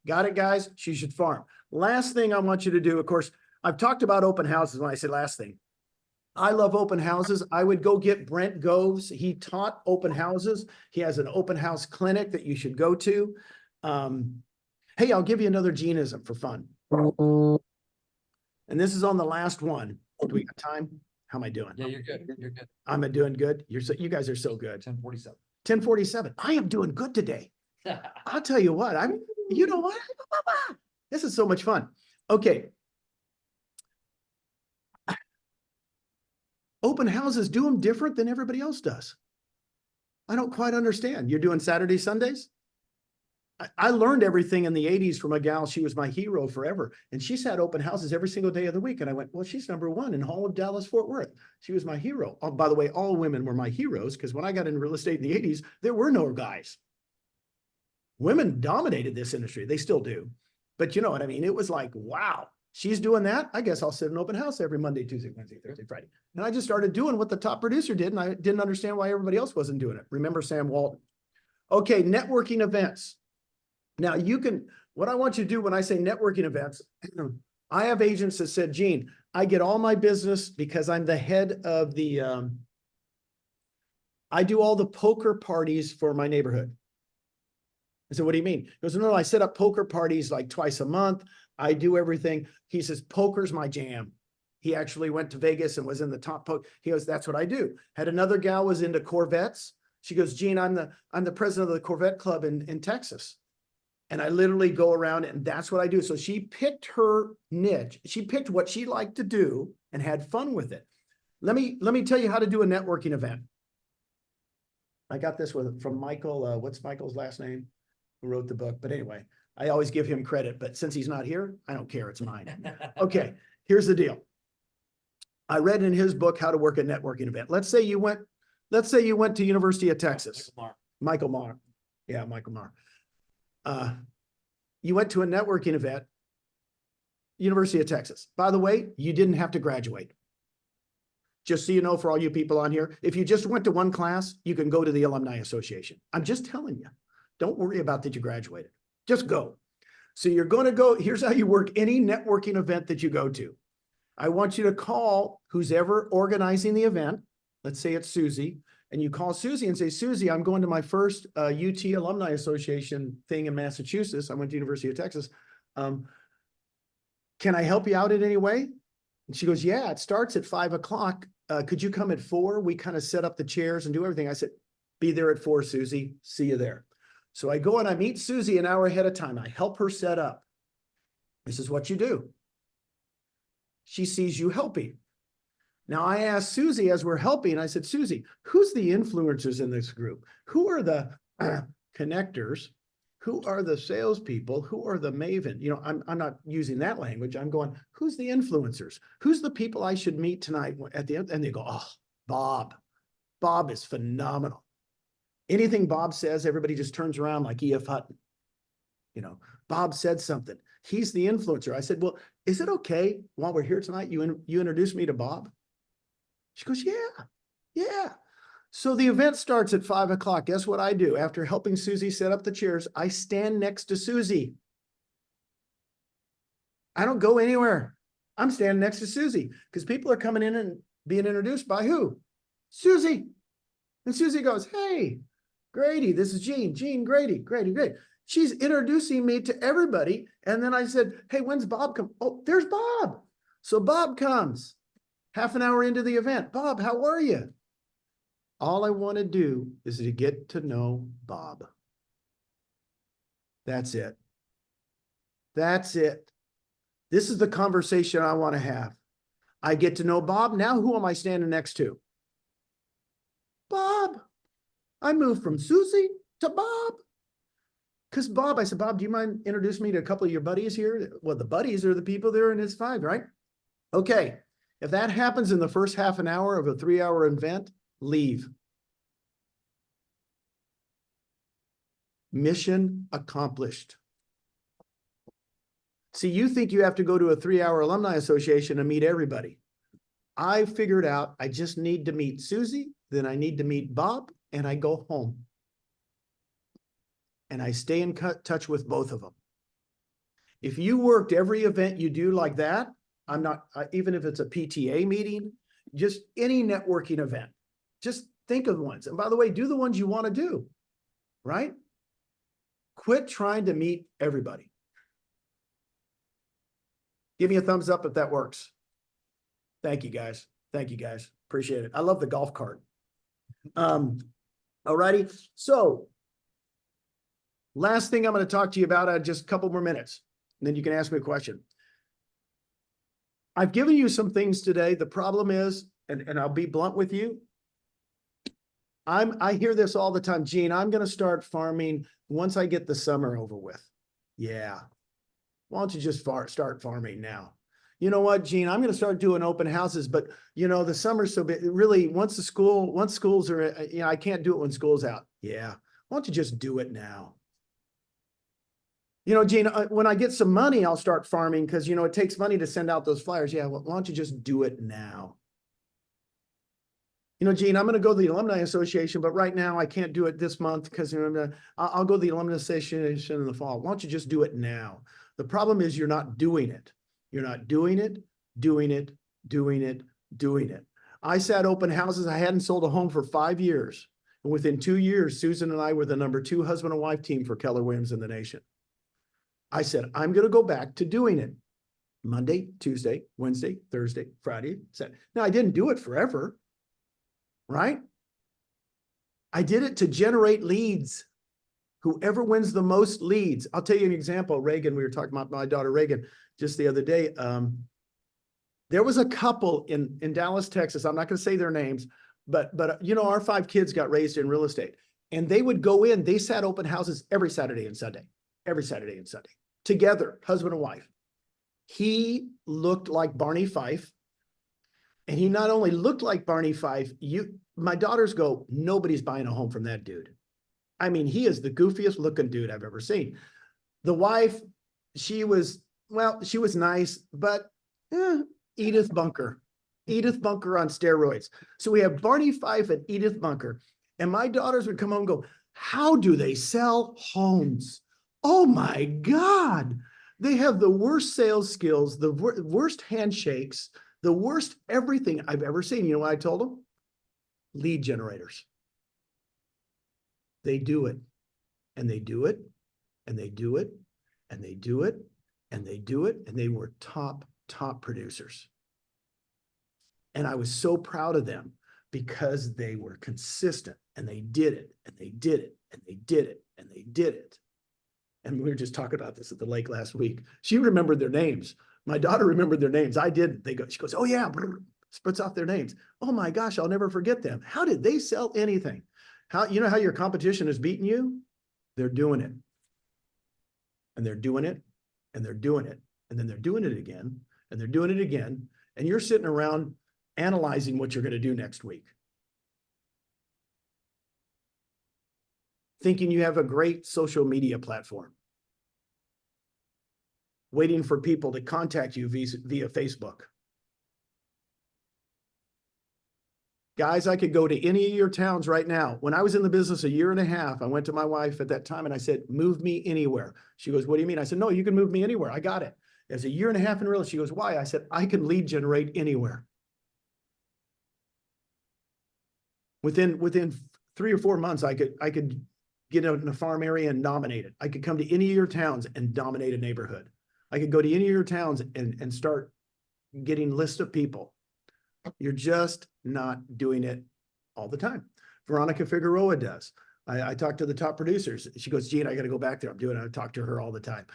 Got it, guys? You should farm. Last thing I want you to do, of course, I've talked about open houses when I say last thing. I love open houses. I would go get Brent Goves. He taught open houses. He has an open house clinic that you should go to. Hey, I'll give you another Geneism for fun. And this is on the last one. Do we got time? How am I doing? Yeah, you're good. You're good. I'm doing good. You guys are so good. 10:47. 10:47. I am doing good today. I'll tell you what, you know what? This is so much fun. Okay. Open houses, do them different than everybody else does. I don't quite understand. You're doing Saturday, Sundays? I learned everything in the 80s from a gal. She was my hero forever. And she's had open houses every single day of the week. And I went, well, she's #1 in all of Dallas, Fort Worth. She was my hero. Oh, by the way, all women were my heroes because when I got into real estate in the 80s, there were no guys. Women dominated this industry. They still do. But you know what I mean? It was like, wow, she's doing that. I guess I'll sit in an open house every Monday, Tuesday, Wednesday, Thursday, Friday. And I just started doing what the top producer did. And I didn't understand why everybody else wasn't doing it. Remember Sam Walton? Okay, networking events. Now what I want you to do when I say networking events, I have agents that said, Gene, I get all my business because I'm the head of I do all the poker parties for my neighborhood. I said, what do you mean? He goes, no, I set up poker parties like twice a month. I do everything. He says, poker's my jam. He actually went to Vegas and was in the top poker. He goes, that's what I do. Had another gal was into Corvettes. She goes, Gene, I'm the president of the Corvette Club in Texas. And I literally go around and that's what I do. So she picked her niche. She picked what she liked to do and had fun with it. Let me tell you how to do a networking event. I got this from Michael. What's Michael's last name? Who wrote the book? But anyway, I always give him credit, but since he's not here, I don't care. It's mine. Okay. Here's the deal. I read in his book, How to Work a Networking Event. Let's say you went to University of Texas. Michael Marr. Yeah, Michael Marr. you went to a networking event, University of Texas. By the way, you didn't have to graduate. Just so you know, for all you people on here, if you just went to one class, you can go to the Alumni Association. I'm just telling you, don't worry about that you graduated. Just go. So you're going to go, here's how you work any networking event that you go to. I want you to call who's ever organizing the event. Let's say it's Susie, and you call Susie and say, Susie, I'm going to my first UT Alumni Association thing in Massachusetts. I went to University of Texas. Can I help you out in any way? And she goes, yeah, it starts at 5 o'clock. Could you come at 4? We kind of set up the chairs and do everything. I said, be there at 4, Susie. See you there. So I go and I meet Susie an hour ahead of time. I help her set up. This is what you do. She sees you helping. Now I asked Susie as we're helping, I said, Susie, who's the influencers in this group? Who are the connectors? Who are the salespeople? Who are the maven? You know, I'm not using that language. I'm going, who's the influencers? Who's the people I should meet tonight at the end? And they go, oh, Bob. Bob is phenomenal. Anything Bob says, everybody just turns around like E.F. Hutton. You know, Bob said something. He's the influencer. I said, well, is it okay while we're here tonight, you introduce me to Bob? She goes, yeah. So the event starts at 5 o'clock. Guess what I do? After helping Susie set up the chairs, I stand next to Susie. I don't go anywhere. I'm standing next to Susie because people are coming in and being introduced by who? Susie. And Susie goes, hey, Grady, this is Jean. Jean, Grady. She's introducing me to everybody. And then I said, hey, when's Bob come? Oh, there's Bob. So Bob comes half an hour into the event. Bob, how are you? All I want to do is to get to know Bob. That's it. That's it. This is the conversation I want to have. I get to know Bob. Now who am I standing next to? Bob. I moved from Susie to Bob. Because Bob, I said, Bob, do you mind introducing me to a couple of your buddies here? Well, the buddies are the people there in his 5, right? Okay. If that happens in the first half an hour of a 3-hour event, leave. Mission accomplished. See, you think you have to go to a 3-hour alumni association and meet everybody. I figured out I just need to meet Susie, then I need to meet Bob, and I go home. And I stay in touch with both of them. If you worked every event you do like that, I'm not, even if it's a PTA meeting, just any networking event, just think of ones. And by the way, do the ones you want to do, right? Quit trying to meet everybody. Give me a thumbs up if that works. Thank you, guys. Thank you, guys. Appreciate it. I love the golf cart. All righty. So last thing I'm going to talk to you about, just a couple more minutes, and then you can ask me a question. I've given you some things today. The problem is, and I'll be blunt with you, I hear this all the time, Gene, I'm going to start farming once I get the summer over with. Yeah. Why don't you just start farming now? You know what, Gene, I'm going to start doing open houses, but you know, the summer's so big, really, once schools are, you know, I can't do it when school's out. Yeah. Why don't you just do it now? You know, Gene, when I get some money, I'll start farming because, you know, it takes money to send out those flyers. Yeah, well, why don't you just do it now? You know, Gene, I'm going to go to the Alumni Association, but right now I can't do it this month because, you know, I'll go to the Alumni Association in the fall. Why don't you just do it now? The problem is you're not doing it. You're not doing it. I sat open houses. I hadn't sold a home for 5 years. And within 2 years, Susan and I were the #2 husband and wife team for Keller Williams in the nation. I said, I'm going to go back to doing it. Monday, Tuesday, Wednesday, Thursday, Friday, Saturday. Now, I didn't do it forever, right? I did it to generate leads. Whoever wins the most leads. I'll tell you an example. Reagan, we were talking about my daughter Reagan just the other day. There was a couple in Dallas, Texas. I'm not going to say their names, but you know, our 5 kids got raised in real estate, and they would go in. They sat open houses every Saturday and Sunday. Together, husband and wife. He looked like Barney Fife. And he not only looked like Barney Fife, my daughters go, nobody's buying a home from that dude. I mean, he is the goofiest looking dude I've ever seen. The wife, she was nice, but Edith Bunker on steroids. So we have Barney Fife and Edith Bunker. And my daughters would come home and go, how do they sell homes? Oh my God. They have the worst sales skills, the worst handshakes, the worst everything I've ever seen. You know what I told them? Lead generators. They do it, and they do it, and they do it, and they do it, and they do it, and they were top producers. And I was so proud of them because they were consistent, and they did it, and they did it, and they did it, and they did it. And we were just talking about this at the lake last week. She remembered their names. My daughter remembered their names. I didn't. She goes, oh yeah, spits off their names. Oh my gosh, I'll never forget them. How did they sell anything? You know how your competition is beating you? They're doing it. And they're doing it, and they're doing it. And then they're doing it again, and they're doing it again. And you're sitting around analyzing what you're going to do next week. Thinking you have a great social media platform. Waiting for people to contact you via Facebook. Guys, I could go to any of your towns right now. When I was in the business a year and a half, I went to my wife at that time and I said, move me anywhere. She goes, what do you mean? I said, no, you can move me anywhere. I got it. It was a year and a half in real estate. She goes, why? I said, I can lead generate anywhere. Within 3 or 4 months, I could get out in a farm area and dominate it. I could come to any of your towns and dominate a neighborhood. I could go to any of your towns and start getting lists of people. You're just not doing it all the time. Veronica Figueroa does. I talk to the top producers. She goes, Gene, I got to go back there. I'm doing it. I talk to her all the time.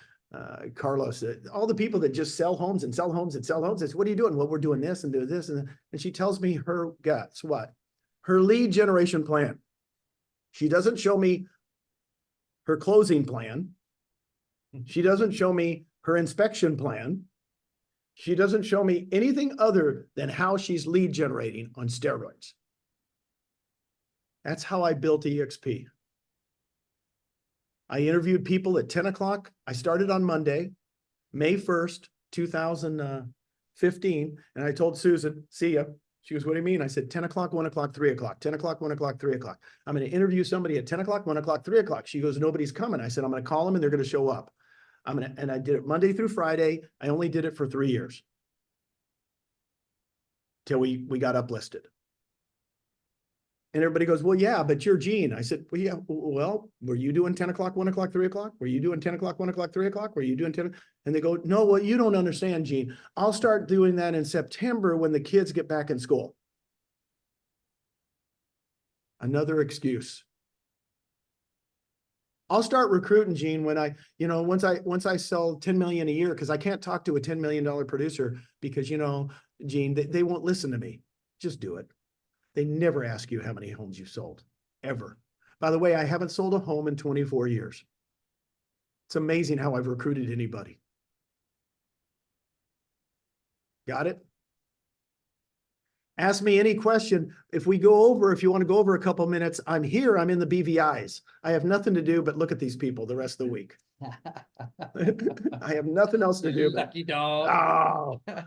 Carlos, all the people that just sell homes and sell homes and sell homes. I said, what are you doing? Well, we're doing this and doing this. And she tells me her guts, what? Her lead generation plan. She doesn't show me her closing plan. She doesn't show me her inspection plan. She doesn't show me anything other than how she's lead generating on steroids. That's how I built EXP. I interviewed people at 10 o'clock. I started on Monday, May 1st, 2015. And I told Susan, see ya. She goes, what do you mean? I said, 10 o'clock, 1 o'clock, 3 o'clock, 10 o'clock, 1 o'clock, 3 o'clock. I'm going to interview somebody at 10 o'clock, 1 o'clock, 3 o'clock. She goes, nobody's coming. I said, I'm going to call them and they're going to show up. And I did it Monday through Friday. I only did it for 3 years. Till we got uplisted. And everybody goes, well, yeah, but you're Gene. I said, well, yeah, well, were you doing 10 o'clock, 1 o'clock, 3 o'clock? Were you doing 10 o'clock, 1 o'clock, 3 o'clock? Were you doing 10? And they go, no, well, you don't understand, Gene. I'll start doing that in September when the kids get back in school. Another excuse. I'll start recruiting, Gene, when once I sell 10 million a year, because I can't talk to a $10 million producer because, Gene, they won't listen to me. Just do it. They never ask you how many homes you've sold, ever. By the way, I haven't sold a home in 24 years. It's amazing how I've recruited anybody. Got it? Ask me any question. If you want to go over a couple minutes, I'm here. I'm in the BVIs. I have nothing to do but look at these people the rest of the week. I have nothing else to do. Lucky dog. Oh.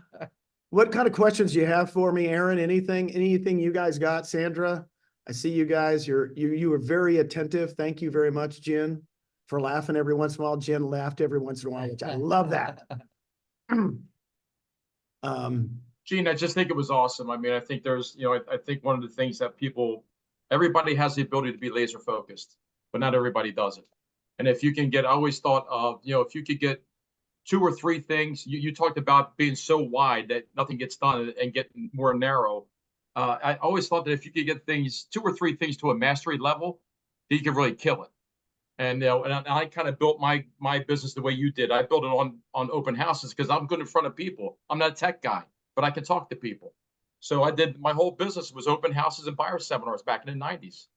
What kind of questions do you have for me, Aaron? Anything you guys got? Sandra, I see you guys. You were very attentive. Thank you very much, Jen, for laughing every once in a while. Jen laughed every once in a while, which I love that. Gene, I just think it was awesome. I mean, I think there's, I think one of the things that everybody has the ability to be laser focused, but not everybody does it. And if you can I always thought of, if you could get 2 or 3 things, you talked about being so wide that nothing gets done and getting more narrow. I always thought that if you could get 2 or 3 things to a mastery level, you could really kill it. And, and I kind of built my business the way you did. I built it on open houses because I'm good in front of people. I'm not a tech guy, but I can talk to people. So my whole business was open houses and buyer seminars back in the 90s.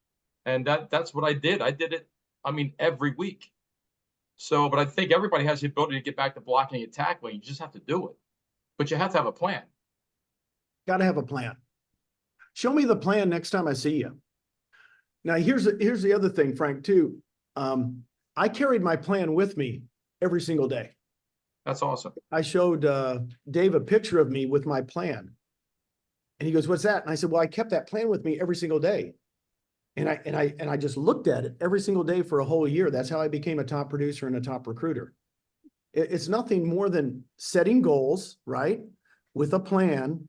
And that's what I did. I did it, every week. So, but I think everybody has the ability to get back to blocking and tackling. You just have to do it. But you have to have a plan. Got to have a plan. Show me the plan next time I see you. Now, here's the other thing, Frank, too. I carried my plan with me every single day. That's awesome. I showed Dave a picture of me with my plan. And he goes, "What's that?" And I said, "Well, I kept that plan with me every single day. And I just looked at it every single day for a whole year. That's how I became a top producer and a top recruiter. It's nothing more than setting goals, right? With a plan.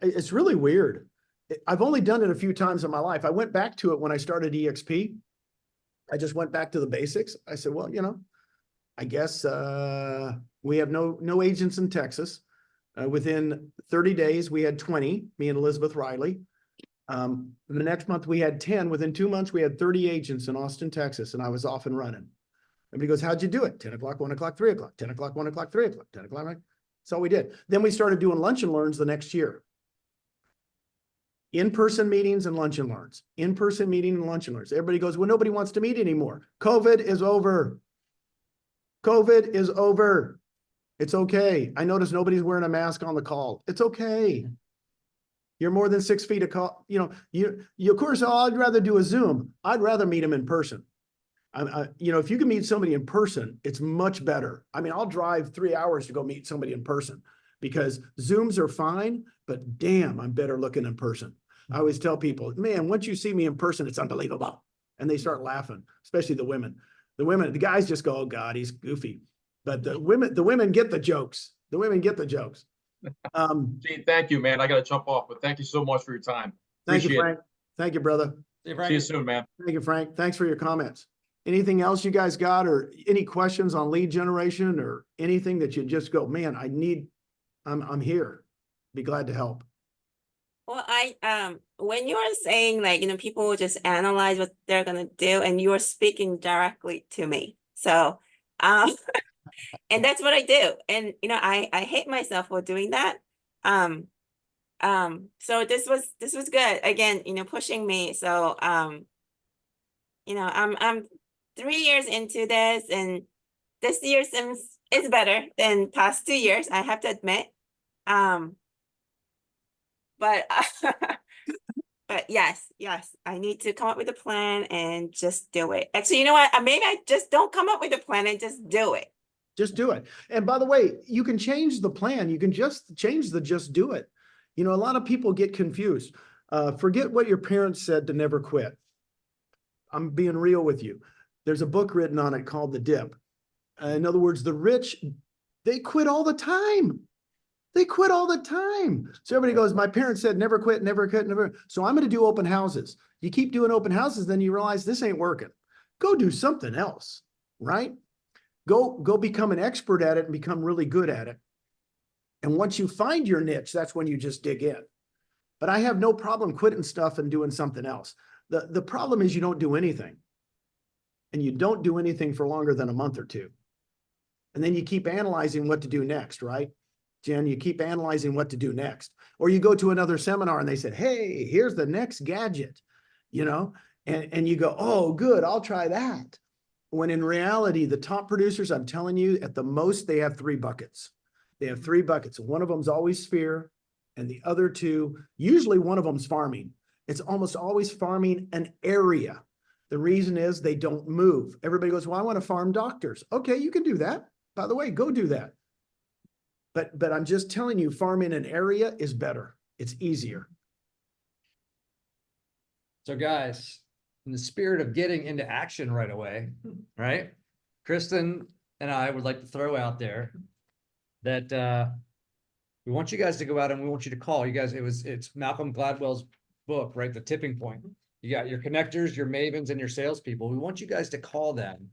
It's really weird. I've only done it a few times in my life. I went back to it when I started EXP. I just went back to the basics. I said, well, I guess we have no agents in Texas. Within 30 days, we had 20, me and Elizabeth Riley. The next month we had 10. Within 2 months, we had 30 agents in Austin, Texas, and I was off and running. And he goes, "How'd you do it?" 10 o'clock, 1 o'clock, 3 o'clock, 10 o'clock, 1 o'clock, 3 o'clock, 10 o'clock. That's all we did. Then we started doing lunch and learns the next year. In-person meetings and lunch and learns. In-person meeting and lunch and learns. Everybody goes, "Well, nobody wants to meet anymore. COVID is over. COVID is over. It's okay. I notice nobody's wearing a mask on the call. It's okay. You're more than 6 feet a call. You of course, I'd rather do a Zoom. I'd rather meet them in person. If you can meet somebody in person, it's much better. I mean, I'll drive 3 hours to go meet somebody in person because Zooms are fine, but damn, I'm better looking in person. I always tell people, man, once you see me in person, it's unbelievable. And they start laughing, especially the women. The guys just go, "Oh God, he's goofy." But the women get the jokes. The women get the jokes. Gene, thank you, man. I got to jump off, but thank you so much for your time. Thank you, Appreciate Frank. Thank you, brother. it. See you soon, man. Thank you, Frank. Thanks for your comments. Anything else you guys got, or any questions on lead generation or anything that you just go, man, I'm here. Be glad to help. Well, when you are saying people will just analyze what they're gonna do, and you are speaking directly to me. So, and that's what I do. And I hate myself for doing that. So this was good. Again, pushing me. So, I'm 3 years into this, and this year seems it's better than past 2 years, I have to admit. But but yes, I need to come up with a plan and just do it. Actually, you know what? Maybe I just don't come up with a plan and just do it. Just do it. And by the way, you can change the plan. You can just change just do it. A lot of people get confused. Forget what your parents said to never quit. I'm being real with you. There's a book written on it called The Dip. In other words, the rich, they quit all the time. They quit all the time. So everybody goes, my parents said, never quit, never quit, never. So I'm going to do open houses. You keep doing open houses, then you realize this ain't working. Go do something else, right? Go become an expert at it and become really good at it. And once you find your niche, that's when you just dig in. But I have no problem quitting stuff and doing something else. The problem is you don't do anything. And you don't do anything for longer than a month or two. And then you keep analyzing what to do next, right? Jen, you keep analyzing what to do next. Or you go to another seminar and they said, hey, here's the next gadget, and you go, oh, good, I'll try that. When in reality, the top producers, I'm telling you, at the most, they have 3 buckets. They have 3 buckets. One of them's always sphere, and the other 2, usually one of them's farming. It's almost always farming an area. The reason is they don't move. Everybody goes, well, I want to farm doctors. Okay, you can do that. By the way, go do that. But I'm just telling you, farming an area is better. It's easier. So guys, in the spirit of getting into action right away, right? Kristen and I would like to throw out there that we want you guys to go out and we want you to call. You guys, it's Malcolm Gladwell's book, right? The Tipping Point. You got your connectors, your mavens, and your salespeople. We want you guys to call them,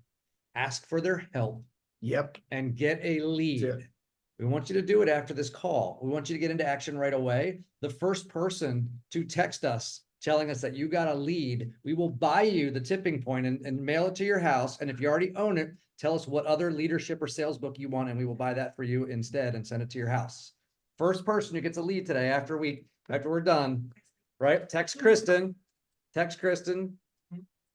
ask for their help. Yep. And get a lead. We want you to do it after this call. We want you to get into action right away. The first person to text us telling us that you got a lead, we will buy you the Tipping Point and mail it to your house. And if you already own it, tell us what other leadership or sales book you want, and we will buy that for you instead and send it to your house. First person who gets a lead today after we're done, right? Text Kristen,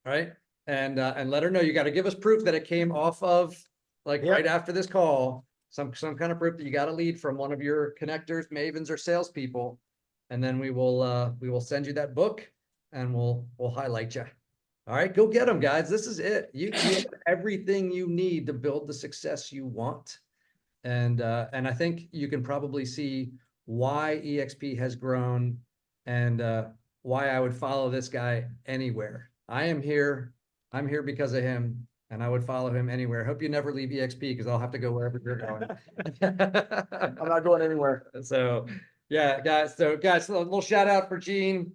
right? And let her know. You got to give us proof that it came off of right after this call. Some kind of proof that you got a lead from one of your connectors, mavens, or salespeople, and then we will send you that book and we'll highlight you. All right, go get them, guys. This is it. You have everything you need to build the success you want. And I think you can probably see why EXP has grown and why I would follow this guy anywhere. I'm here because of him, and I would follow him anywhere. Hope you never leave EXP because I'll have to go wherever you're going. I'm not going anywhere. So yeah, guys. So guys, a little shout out for Gene.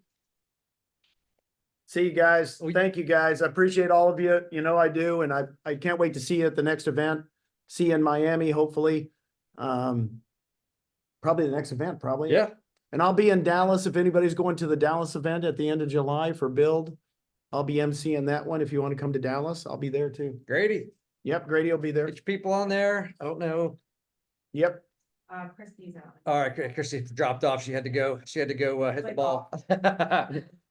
See you guys. We- Thank you, guys. I appreciate all of you. You know I do, and I can't wait to see you at the next event. See you in Miami, hopefully. Probably the next event, probably. Yeah. And I'll be in Dallas if anybody's going to the Dallas event at the end of July for Build. I'll be emceeing that one. If you want to come to Dallas, I'll be there too. Grady, Yep, Grady will be there. get your people on there. I don't know. Yep. Christie's on. All right, Chrissy dropped off. She had to go. She had to go hit the Play ball.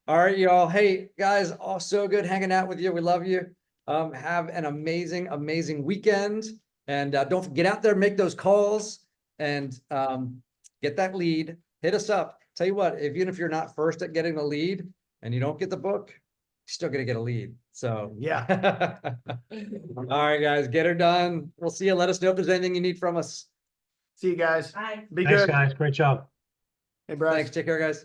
All right, y'all. Hey, guys, all so good hanging out with you. We love you. Have an amazing, amazing weekend. And don't get out there, make those calls, and get that lead. Hit us up. Tell you what, even if you're not first at getting the lead and you don't get the book, you're still gonna get a lead. So Yeah. All right, guys, get her done. We'll see you. Let us know if there's anything you need from us. See you guys. Bye. Be Thanks, good. guys. Great job. Hey, Bryce. Thanks. Take care, guys.